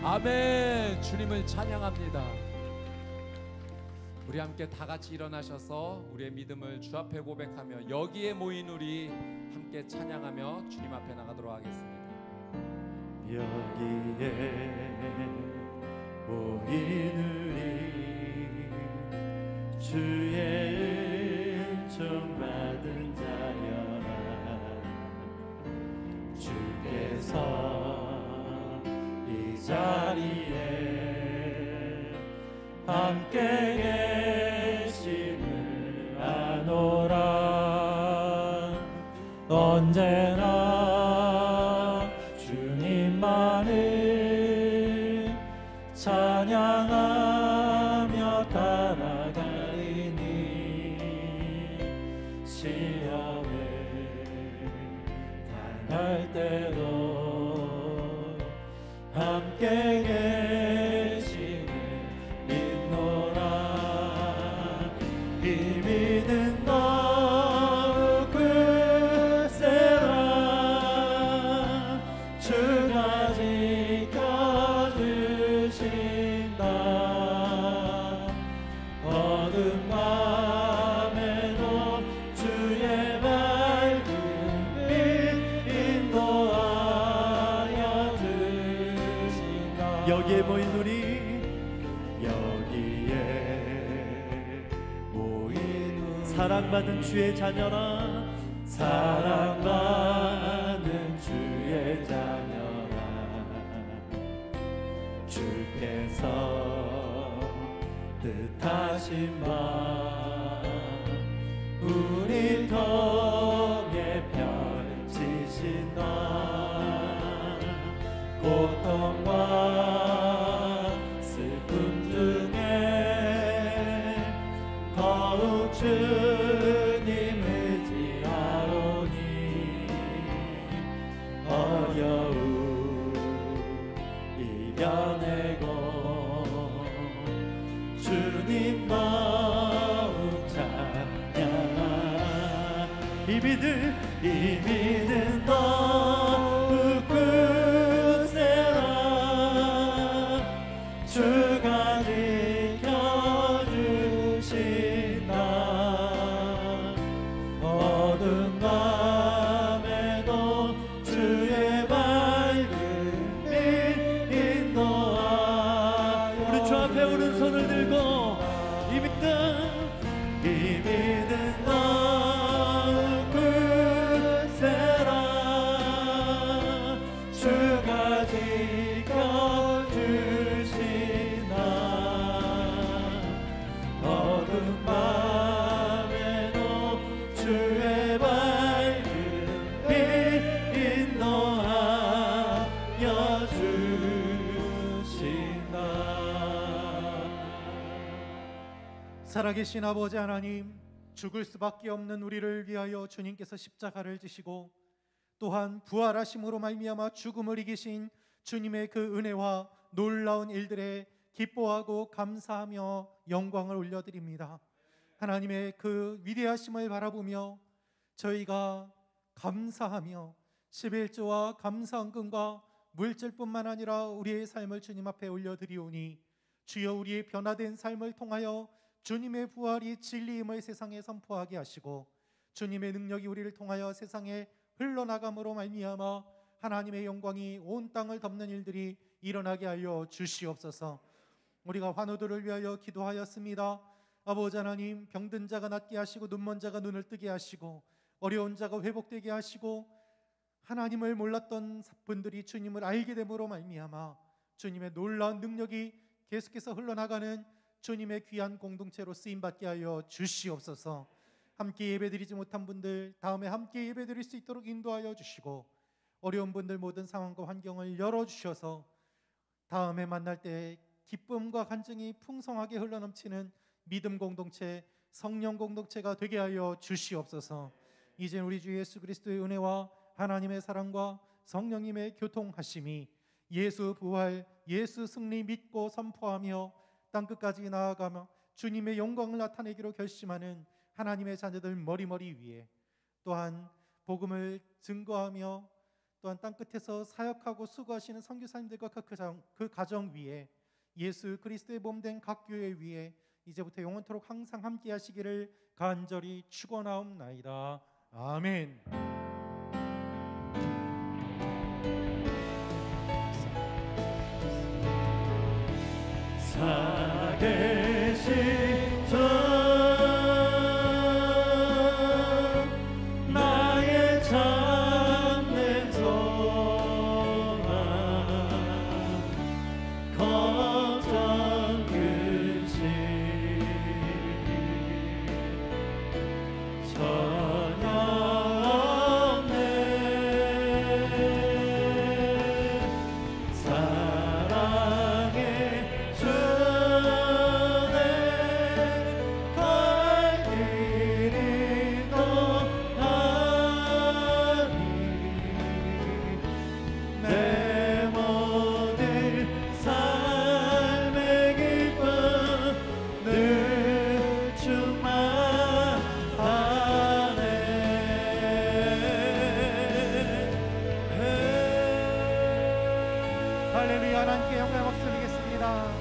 [SPEAKER 20] 아멘. 주님을 찬양합니다. 우리 함께 다 같이 일어나셔서 우리의 믿음을 주 앞에 고백하며 여기에 모인 우리 함께 찬양하며 주님 앞에 나가도록 하겠습니다.
[SPEAKER 2] 여기에 모인 우리 주의 은총 받은 자여라. 주께서 이 자리에 함께 계심을 아노라. 언제나 주님만을 찬양하며 따라가리니 시험을 당할 때도 함께 계심을 믿노라. 이 믿음 더욱 굳세라. 주가 지켜주신다. 어두운 밤에도 주의 밝은 빛 인도하여 주신다. 여기에 모인 우리 여기에 모인 사랑받은 주의 자녀라. 사랑받은 주의 자녀라. 주께서 뜻하신 바 우리 통해 펼치신다. 고통과 슬픔 중에 더욱 주님 의지하오니 어려움 이겨내고 주님 더욱 찬양하라. 이 믿음 더욱 굳세라. 주가 지켜주신다. 어두운 밤에도 주의 밝은 빛 인도하여. 우리 주 앞에 오른손을 들고 이 믿음 더욱 굳세라. 주가 지켜주신다. 어두운 밤에도 주의 밝은 빛 인도하여 주신다.
[SPEAKER 1] 살아계신 아버지 하나님, 죽을 수밖에 없는 우리를 위하여 주님께서 십자가를 지시고 또한 부활하심으로 말미암아 죽음을 이기신 주님의 그 은혜와 놀라운 일들에 기뻐하고 감사하며 영광을 올려드립니다. 하나님의 그 위대하심을 바라보며 저희가 감사하며 11조와 감사헌금과 물질뿐만 아니라 우리의 삶을 주님 앞에 올려드리오니 주여 우리의 변화된 삶을 통하여 주님의 부활이 진리임을 세상에 선포하게 하시고 주님의 능력이 우리를 통하여 세상에 흘러나감으로 말미암아 하나님의 영광이 온 땅을 덮는 일들이 일어나게 하여 주시옵소서. 우리가 환우들을 위하여 기도하였습니다. 아버지 하나님, 병든 자가 낫게 하시고 눈먼 자가 눈을 뜨게 하시고 어려운 자가 회복되게 하시고 하나님을 몰랐던 분들이 주님을 알게 됨으로 말미암아 주님의 놀라운 능력이 계속해서 흘러나가는 주님의 귀한 공동체로 쓰임받게 하여 주시옵소서. 함께 예배드리지 못한 분들 다음에 함께 예배드릴 수 있도록 인도하여 주시고, 어려운 분들 모든 상황과 환경을 열어주셔서 다음에 만날 때 기쁨과 간증이 풍성하게 흘러넘치는 믿음 공동체, 성령 공동체가 되게 하여 주시옵소서. 이제 우리 주 예수 그리스도의 은혜와 하나님의 사랑과 성령님의 교통하심이 예수 부활, 예수 승리 믿고 선포하며 땅끝까지 나아가며 주님의 영광을 나타내기로 결심하는 하나님의 자녀들 머리머리 위에, 또한 복음을 증거하며 또한 땅끝에서 사역하고 수고하시는 선교사님들과 그 가정 위에, 예수 그리스도의 몸된 각 교회 위에 이제부터 영원토록 항상 함께 하시기를 간절히 축원하옵나이다. 아멘.
[SPEAKER 2] 살아계신 주 나의 참된 소망 걱정 근심 전혀 없네. 사랑의 주내 갈 길이 또하니 내 모든 삶의 기쁨 늘 충만하네.
[SPEAKER 1] 할렐루야. 하나님께 영광을 박수 드리겠습니다.